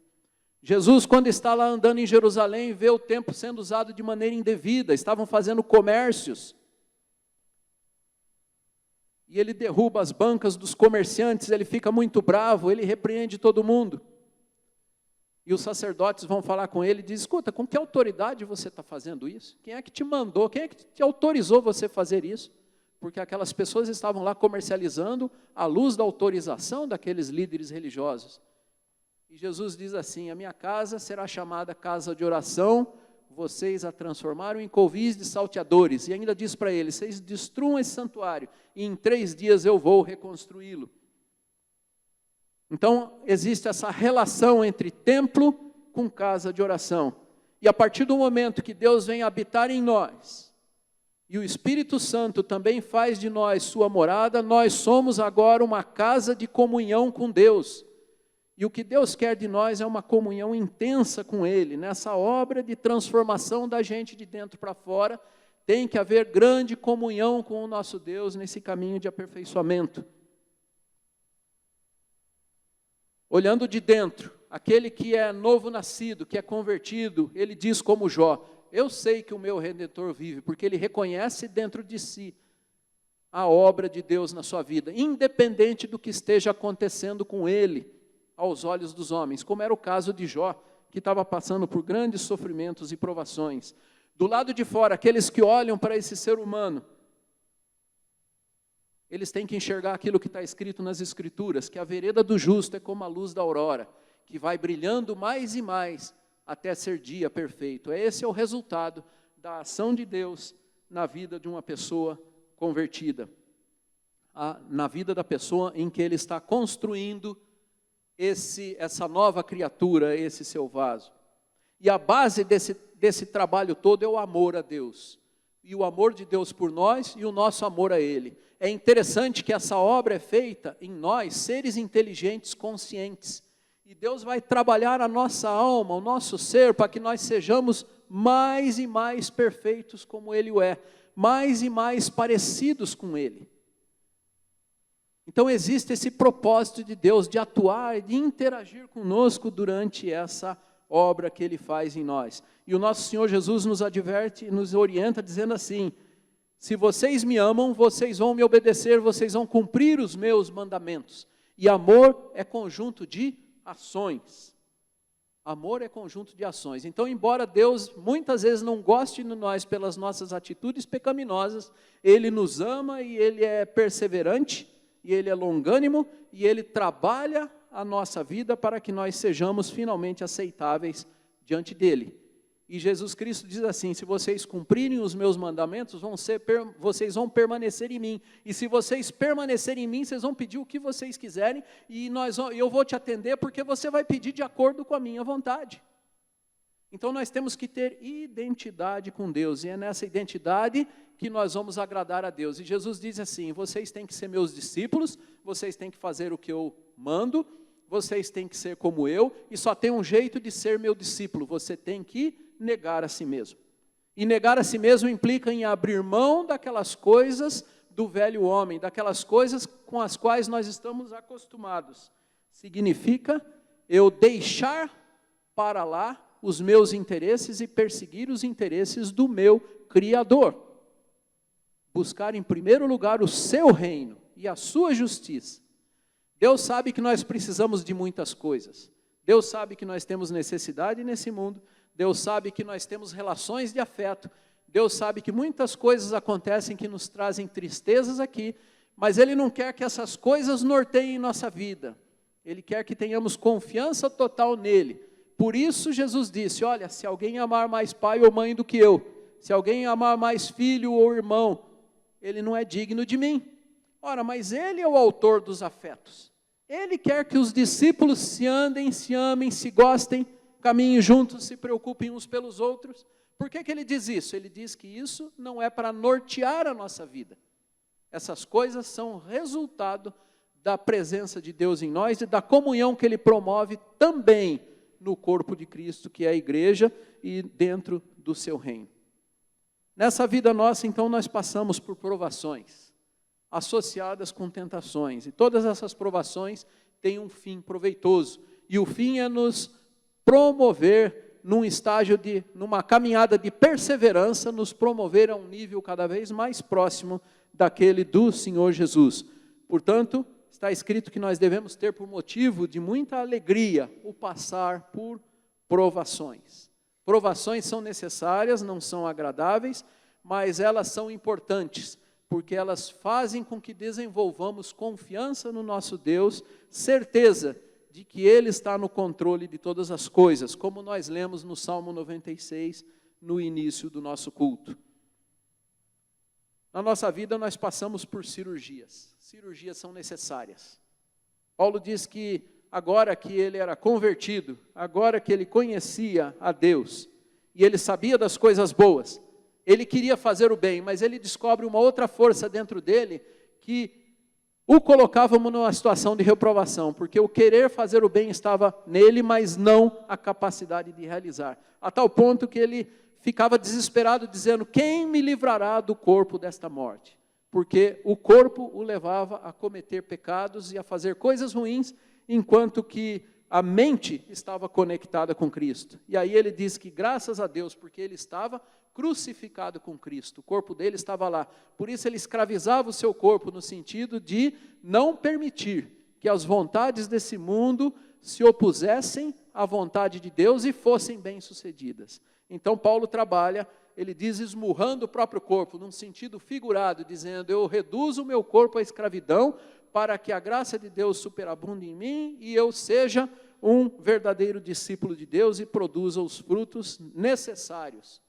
Jesus, quando está lá andando em Jerusalém, vê o templo sendo usado de maneira indevida, estavam fazendo comércios, e ele derruba as bancas dos comerciantes, ele fica muito bravo, ele repreende todo mundo. E os sacerdotes vão falar com ele e dizem: escuta, com que autoridade você está fazendo isso? Quem é que te mandou? Quem é que te autorizou você fazer isso? Porque aquelas pessoas estavam lá comercializando à luz da autorização daqueles líderes religiosos. E Jesus diz assim: a minha casa será chamada casa de oração, vocês a transformaram em covis de salteadores. E ainda diz para eles: vocês destruam esse santuário, e em 3 dias eu vou reconstruí-lo. Então, existe essa relação entre templo com casa de oração. E a partir do momento que Deus vem habitar em nós, e o Espírito Santo também faz de nós sua morada, nós somos agora uma casa de comunhão com Deus. E o que Deus quer de nós é uma comunhão intensa com Ele. Nessa obra de transformação da gente de dentro para fora, tem que haver grande comunhão com o nosso Deus nesse caminho de aperfeiçoamento. Olhando de dentro, aquele que é novo nascido, que é convertido, ele diz como Jó: eu sei que o meu Redentor vive, porque ele reconhece dentro de si a obra de Deus na sua vida, independente do que esteja acontecendo com ele, aos olhos dos homens, como era o caso de Jó, que estava passando por grandes sofrimentos e provações. Do lado de fora, aqueles que olham para esse ser humano, eles têm que enxergar aquilo que está escrito nas Escrituras, que a vereda do justo é como a luz da aurora, que vai brilhando mais e mais até ser dia perfeito. Esse é o resultado da ação de Deus na vida de uma pessoa convertida, na vida da pessoa em que Ele está construindo essa nova criatura, esse seu vaso. E a base desse trabalho todo é o amor a Deus. E o amor de Deus por nós e o nosso amor a Ele. É interessante que essa obra é feita em nós, seres inteligentes, conscientes. E Deus vai trabalhar a nossa alma, o nosso ser, para que nós sejamos mais e mais perfeitos como Ele o é. Mais e mais parecidos com Ele. Então existe esse propósito de Deus de atuar, de interagir conosco durante essa obra que Ele faz em nós. E o nosso Senhor Jesus nos adverte, nos orienta dizendo assim: se vocês me amam, vocês vão me obedecer, vocês vão cumprir os meus mandamentos. E amor é conjunto de ações. Amor é conjunto de ações. Então, embora Deus muitas vezes não goste de nós pelas nossas atitudes pecaminosas, Ele nos ama e Ele é perseverante, e Ele é longânimo, e Ele trabalha a nossa vida para que nós sejamos finalmente aceitáveis diante dEle. E Jesus Cristo diz assim: se vocês cumprirem os meus mandamentos, vocês vão permanecer em mim. E se vocês permanecerem em mim, vocês vão pedir o que vocês quiserem, e eu vou te atender, porque você vai pedir de acordo com a minha vontade. Então nós temos que ter identidade com Deus, e é nessa identidade que nós vamos agradar a Deus. E Jesus diz assim: vocês têm que ser meus discípulos, vocês têm que fazer o que eu mando, vocês têm que ser como eu, e só tem um jeito de ser meu discípulo: você tem que negar a si mesmo. E negar a si mesmo implica em abrir mão daquelas coisas do velho homem, daquelas coisas com as quais nós estamos acostumados. Significa eu deixar para lá os meus interesses e perseguir os interesses do meu Criador. Buscar em primeiro lugar o seu reino e a sua justiça. Deus sabe que nós precisamos de muitas coisas. Deus sabe que nós temos necessidade nesse mundo. Deus sabe que nós temos relações de afeto. Deus sabe que muitas coisas acontecem que nos trazem tristezas aqui, mas Ele não quer que essas coisas norteiem nossa vida. Ele quer que tenhamos confiança total nele. Por isso Jesus disse, olha, se alguém amar mais pai ou mãe do que eu, se alguém amar mais filho ou irmão, ele não é digno de mim. Ora, mas Ele é o autor dos afetos. Ele quer que os discípulos se andem, se amem, se gostem, caminhem juntos, se preocupem uns pelos outros. Por que Ele diz isso? Ele diz que isso não é para nortear a nossa vida. Essas coisas são resultado da presença de Deus em nós e da comunhão que Ele promove também no corpo de Cristo, que é a igreja, e dentro do seu reino. Nessa vida nossa, então, nós passamos por provações, associadas com tentações, e todas essas provações têm um fim proveitoso, e o fim é nos promover num estágio numa caminhada de perseverança, nos promover a um nível cada vez mais próximo daquele do Senhor Jesus. Portanto, está escrito que nós devemos ter por motivo de muita alegria o passar por provações. Provações são necessárias, não são agradáveis, mas elas são importantes, porque elas fazem com que desenvolvamos confiança no nosso Deus, certeza de que Ele está no controle de todas as coisas, como nós lemos no Salmo 96, no início do nosso culto. Na nossa vida nós passamos por cirurgias. Cirurgias são necessárias. Paulo diz que agora que ele era convertido, agora que ele conhecia a Deus, e ele sabia das coisas boas, ele queria fazer o bem, mas ele descobre uma outra força dentro dele que o colocava numa situação de reprovação, porque o querer fazer o bem estava nele, mas não a capacidade de realizar. A tal ponto que ele ficava desesperado, dizendo, quem me livrará do corpo desta morte? Porque o corpo o levava a cometer pecados e a fazer coisas ruins, enquanto que a mente estava conectada com Cristo. E aí ele diz que graças a Deus, porque ele estava crucificado com Cristo, o corpo dele estava lá. Por isso ele escravizava o seu corpo no sentido de não permitir que as vontades desse mundo se opusessem à vontade de Deus e fossem bem-sucedidas. Então Paulo trabalha, ele diz esmurrando o próprio corpo, num sentido figurado, dizendo, eu reduzo o meu corpo à escravidão, para que a graça de Deus superabunde em mim, e eu seja um verdadeiro discípulo de Deus, e produza os frutos necessários,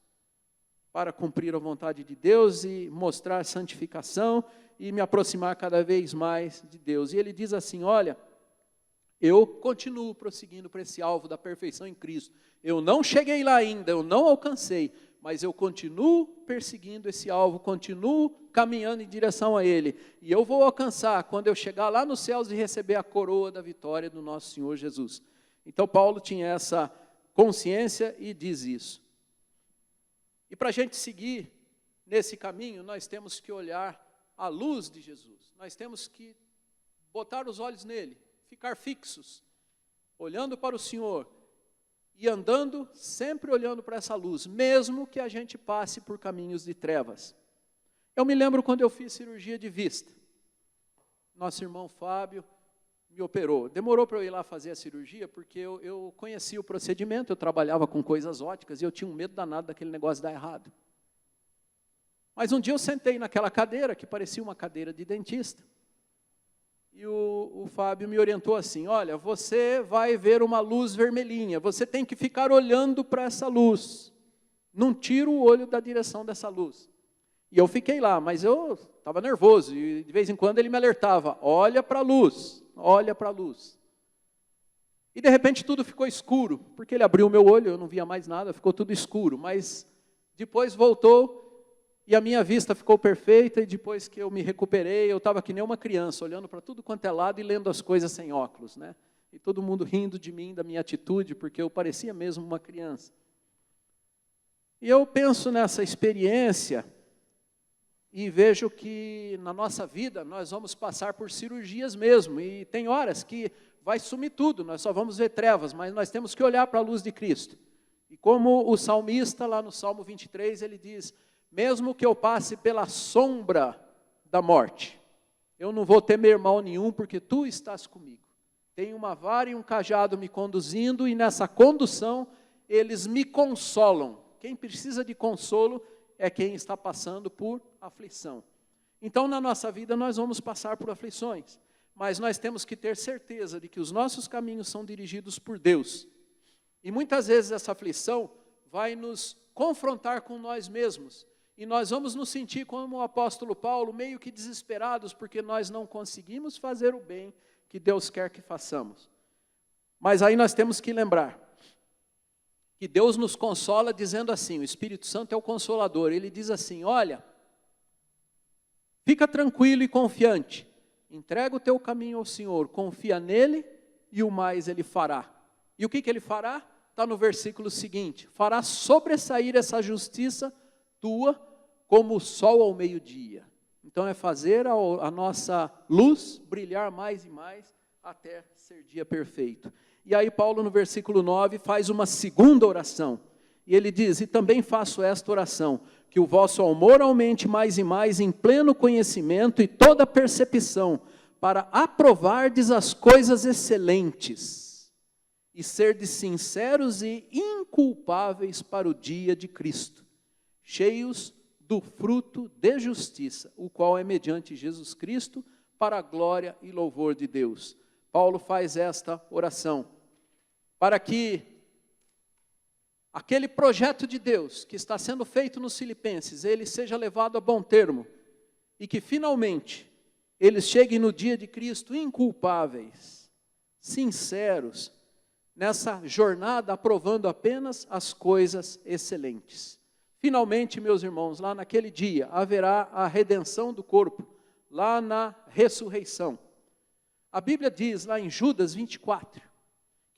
para cumprir a vontade de Deus, e mostrar santificação, e me aproximar cada vez mais de Deus. E ele diz assim, olha, eu continuo prosseguindo para esse alvo da perfeição em Cristo. Eu não cheguei lá ainda, eu não alcancei, mas eu continuo perseguindo esse alvo, continuo caminhando em direção a Ele. E eu vou alcançar quando eu chegar lá nos céus e receber a coroa da vitória do nosso Senhor Jesus. Então Paulo tinha essa consciência e diz isso. E para a gente seguir nesse caminho, nós temos que olhar a luz de Jesus. Nós temos que botar os olhos nele, ficar fixos, olhando para o Senhor e andando, sempre olhando para essa luz, mesmo que a gente passe por caminhos de trevas. Eu me lembro quando eu fiz cirurgia de vista. Nosso irmão Fábio me operou. Demorou para eu ir lá fazer a cirurgia, porque eu conhecia o procedimento, eu trabalhava com coisas óticas e eu tinha um medo danado daquele negócio dar errado. Mas um dia eu sentei naquela cadeira, que parecia uma cadeira de dentista, e o Fábio me orientou assim, olha, você vai ver uma luz vermelhinha, você tem que ficar olhando para essa luz, não tira o olho da direção dessa luz. E eu fiquei lá, mas eu estava nervoso, e de vez em quando ele me alertava, olha para a luz, olha para a luz. E de repente tudo ficou escuro, porque ele abriu o meu olho, eu não via mais nada, ficou tudo escuro, mas depois voltou, e a minha vista ficou perfeita, e depois que eu me recuperei, eu estava que nem uma criança, olhando para tudo quanto é lado e lendo as coisas sem óculos, né? E todo mundo rindo de mim, da minha atitude, porque eu parecia mesmo uma criança. E eu penso nessa experiência, e vejo que na nossa vida nós vamos passar por cirurgias mesmo, e tem horas que vai sumir tudo, nós só vamos ver trevas, mas nós temos que olhar para a luz de Cristo. E como o salmista, lá no Salmo 23, ele diz, mesmo que eu passe pela sombra da morte, eu não vou temer mal nenhum, porque tu estás comigo. Tem uma vara e um cajado me conduzindo, e nessa condução eles me consolam. Quem precisa de consolo é quem está passando por aflição. Então, na nossa vida, nós vamos passar por aflições, mas nós temos que ter certeza de que os nossos caminhos são dirigidos por Deus. E muitas vezes essa aflição vai nos confrontar com nós mesmos, e nós vamos nos sentir como o apóstolo Paulo, meio que desesperados, porque nós não conseguimos fazer o bem que Deus quer que façamos. Mas aí nós temos que lembrar que Deus nos consola dizendo assim, o Espírito Santo é o Consolador, ele diz assim, olha, fica tranquilo e confiante, entrega o teu caminho ao Senhor, confia nele e o mais ele fará. E o que ele fará? Está no versículo seguinte, fará sobressair essa justiça tua como o sol ao meio-dia. Então é fazer a nossa luz brilhar mais e mais até ser dia perfeito. E aí Paulo no versículo 9 faz uma segunda oração. E ele diz, e também faço esta oração, que o vosso amor aumente mais e mais em pleno conhecimento e toda percepção, para aprovardes as coisas excelentes e serdes sinceros e inculpáveis para o dia de Cristo, cheios do fruto de justiça, o qual é mediante Jesus Cristo, para a glória e louvor de Deus. Paulo faz esta oração, para que aquele projeto de Deus que está sendo feito nos Filipenses, ele seja levado a bom termo, e que finalmente eles cheguem no dia de Cristo inculpáveis, sinceros, nessa jornada aprovando apenas as coisas excelentes. Finalmente, meus irmãos, lá naquele dia haverá a redenção do corpo, lá na ressurreição. A Bíblia diz lá em Judas 24,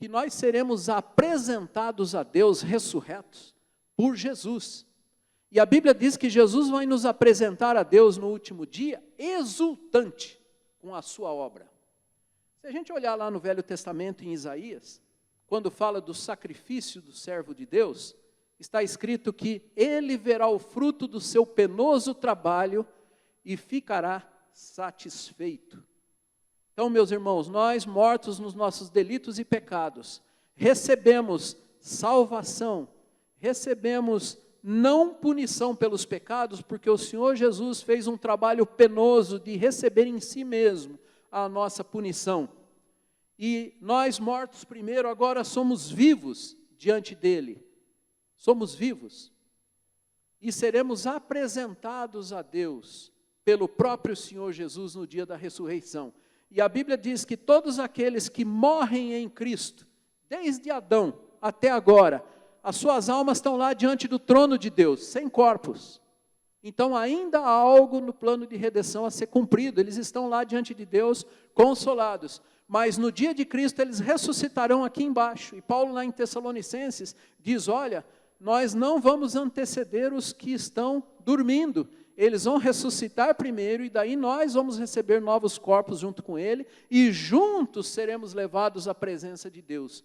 que nós seremos apresentados a Deus ressurretos por Jesus. E a Bíblia diz que Jesus vai nos apresentar a Deus no último dia, exultante com a sua obra. Se a gente olhar lá no Velho Testamento, em Isaías, quando fala do sacrifício do servo de Deus, está escrito que ele verá o fruto do seu penoso trabalho e ficará satisfeito. Então, meus irmãos, nós mortos nos nossos delitos e pecados, recebemos salvação, recebemos não punição pelos pecados, porque o Senhor Jesus fez um trabalho penoso de receber em si mesmo a nossa punição. E nós mortos primeiro, agora somos vivos diante dele. Somos vivos e seremos apresentados a Deus pelo próprio Senhor Jesus no dia da ressurreição. E a Bíblia diz que todos aqueles que morrem em Cristo, desde Adão até agora, as suas almas estão lá diante do trono de Deus, sem corpos. Então ainda há algo no plano de redenção a ser cumprido, eles estão lá diante de Deus consolados. Mas no dia de Cristo eles ressuscitarão aqui embaixo. E Paulo lá em Tessalonicenses diz, olha, nós não vamos anteceder os que estão dormindo. Eles vão ressuscitar primeiro e daí nós vamos receber novos corpos junto com ele e juntos seremos levados à presença de Deus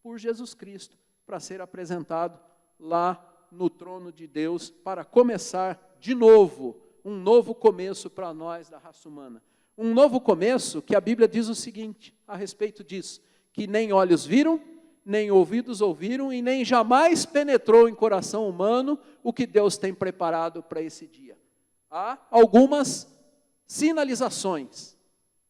por Jesus Cristo para ser apresentado lá no trono de Deus para começar de novo, um novo começo para nós da raça humana. Um novo começo que a Bíblia diz o seguinte a respeito disso, que nem olhos viram, nem ouvidos ouviram e nem jamais penetrou em coração humano o que Deus tem preparado para esse dia. Há algumas sinalizações.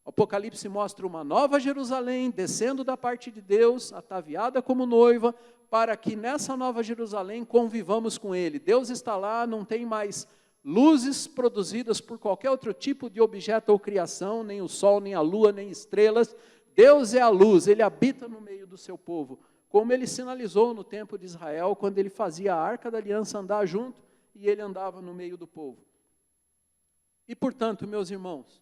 O Apocalipse mostra uma nova Jerusalém descendo da parte de Deus, ataviada como noiva, para que nessa nova Jerusalém convivamos com Ele. Deus está lá, não tem mais luzes produzidas por qualquer outro tipo de objeto ou criação, nem o sol, nem a lua, nem estrelas. Deus é a luz, Ele habita no meio do seu povo, como Ele sinalizou no tempo de Israel, quando Ele fazia a Arca da Aliança andar junto, e Ele andava no meio do povo. E portanto, meus irmãos,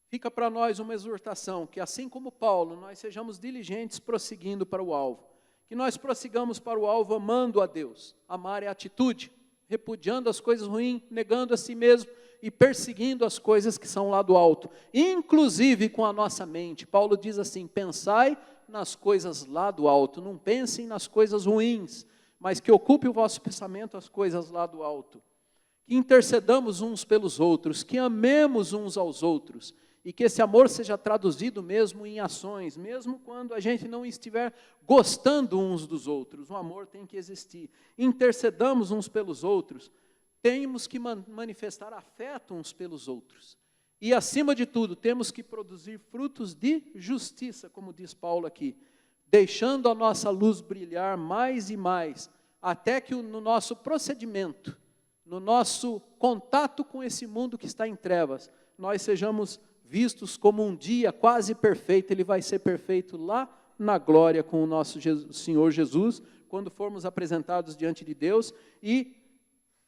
fica para nós uma exortação, que assim como Paulo, nós sejamos diligentes prosseguindo para o alvo, que nós prossigamos para o alvo amando a Deus. Amar é atitude, repudiando as coisas ruins, negando a si mesmo e perseguindo as coisas que são lá do alto, inclusive com a nossa mente. Paulo diz assim, pensai nas coisas lá do alto, não pensem nas coisas ruins, mas que ocupe o vosso pensamento as coisas lá do alto. Que intercedamos uns pelos outros, que amemos uns aos outros, e que esse amor seja traduzido mesmo em ações, mesmo quando a gente não estiver gostando uns dos outros, o amor tem que existir. Intercedamos uns pelos outros, temos que manifestar afeto uns pelos outros. E, acima de tudo, temos que produzir frutos de justiça, como diz Paulo aqui, deixando a nossa luz brilhar mais e mais, até que no nosso procedimento, no nosso contato com esse mundo que está em trevas, nós sejamos vistos como um dia quase perfeito. Ele vai ser perfeito lá na glória com o nosso Senhor Jesus, quando formos apresentados diante de Deus, e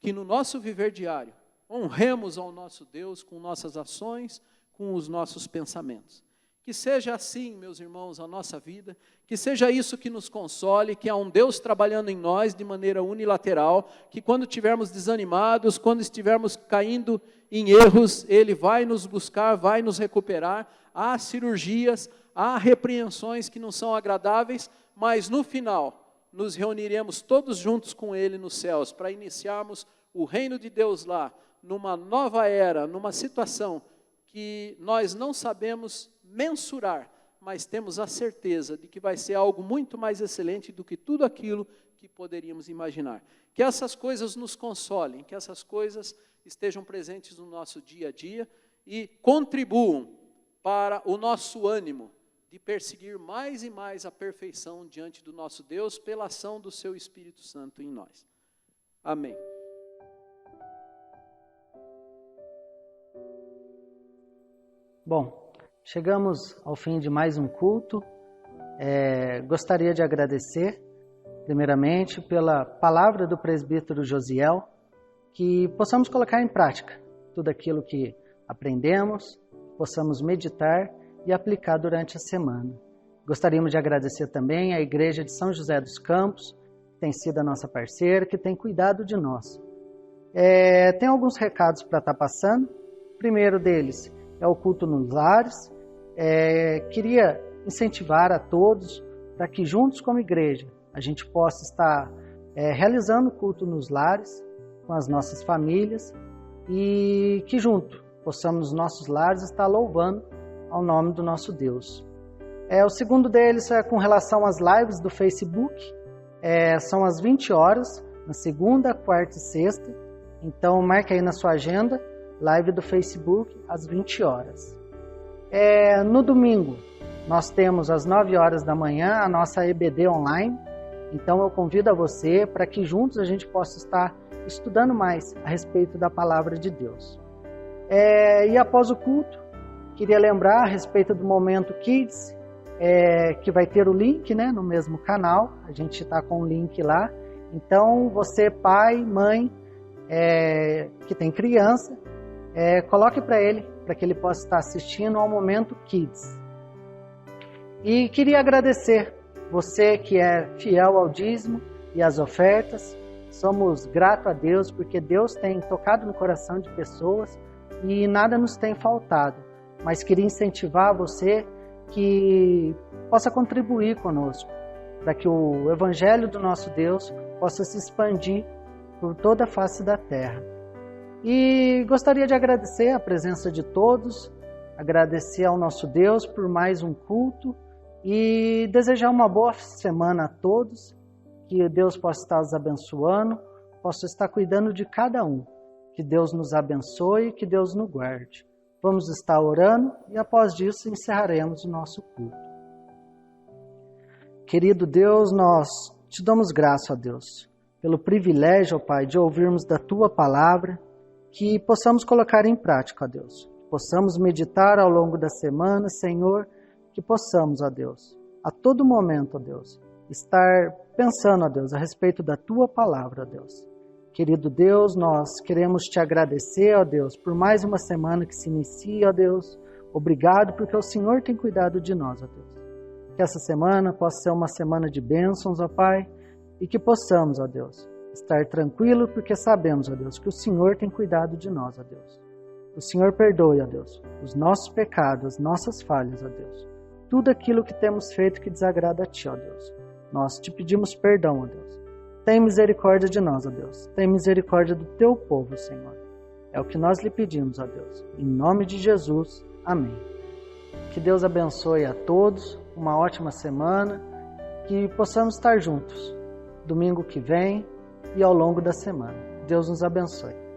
que no nosso viver diário, honremos ao nosso Deus com nossas ações, com os nossos pensamentos. Que seja assim, meus irmãos, a nossa vida, que seja isso que nos console, que há um Deus trabalhando em nós de maneira unilateral, que quando estivermos desanimados, quando estivermos caindo em erros, Ele vai nos buscar, vai nos recuperar. Há cirurgias, há repreensões que não são agradáveis, mas no final nos reuniremos todos juntos com Ele nos céus, para iniciarmos o reino de Deus lá, numa nova era, numa situação que nós não sabemos mensurar, mas temos a certeza de que vai ser algo muito mais excelente do que tudo aquilo que poderíamos imaginar. Que essas coisas nos consolem, que essas coisas estejam presentes no nosso dia a dia e contribuam para o nosso ânimo de perseguir mais e mais a perfeição diante do nosso Deus pela ação do seu Espírito Santo em nós. Amém. Bom, chegamos ao fim de mais um culto. Gostaria de agradecer, primeiramente, pela palavra do presbítero Josiel, que possamos colocar em prática tudo aquilo que aprendemos, possamos meditar e aplicar durante a semana. Gostaríamos de agradecer também à Igreja de São José dos Campos, que tem sido a nossa parceira, que tem cuidado de nós. Tem alguns recados para estar passando. O primeiro deles é o culto nos lares. Queria incentivar a todos para que juntos como igreja a gente possa estar realizando o culto nos lares com as nossas famílias e que junto possamos nos nossos lares estar louvando ao nome do nosso Deus. O segundo deles é com relação às lives do Facebook. São às 20 horas, na segunda, quarta e sexta. Então marque aí na sua agenda, live do Facebook às 20 horas. No domingo, nós temos às 9 horas da manhã a nossa EBD online. Então eu convido a você para que juntos a gente possa estar estudando mais a respeito da palavra de Deus. E após o culto, queria lembrar a respeito do Momento Kids, que vai ter o link, né, no mesmo canal. A gente está com o link lá. Então você, pai, mãe, que tem criança, coloque para ele, para que ele possa estar assistindo ao Momento Kids. E queria agradecer você que é fiel ao dízimo e às ofertas. Somos gratos a Deus porque Deus tem tocado no coração de pessoas e nada nos tem faltado. Mas queria incentivar você que possa contribuir conosco, para que o Evangelho do nosso Deus possa se expandir por toda a face da terra. E gostaria de agradecer a presença de todos, agradecer ao nosso Deus por mais um culto e desejar uma boa semana a todos, que Deus possa estar os abençoando, possa estar cuidando de cada um, que Deus nos abençoe e que Deus nos guarde. Vamos estar orando e após isso encerraremos o nosso culto. Querido Deus, nós te damos graça, ó Deus, pelo privilégio, ó Pai, de ouvirmos da Tua palavra, que possamos colocar em prática, ó Deus, que possamos meditar ao longo da semana, Senhor, que possamos, ó Deus, a todo momento, ó Deus, estar pensando, ó Deus, a respeito da Tua palavra, ó Deus. Querido Deus, nós queremos te agradecer, ó Deus, por mais uma semana que se inicia, ó Deus. Obrigado porque o Senhor tem cuidado de nós, ó Deus. Que essa semana possa ser uma semana de bênçãos, ó Pai, e que possamos, ó Deus, estar tranquilo porque sabemos, ó Deus, que o Senhor tem cuidado de nós, ó Deus. O Senhor perdoe, ó Deus, os nossos pecados, as nossas falhas, ó Deus. Tudo aquilo que temos feito que desagrada a Ti, ó Deus. Nós te pedimos perdão, ó Deus. Tem misericórdia de nós, ó Deus. Tem misericórdia do Teu povo, Senhor. É o que nós lhe pedimos, ó Deus. Em nome de Jesus. Amém. Que Deus abençoe a todos. Uma ótima semana. Que possamos estar juntos domingo que vem e ao longo da semana. Deus nos abençoe.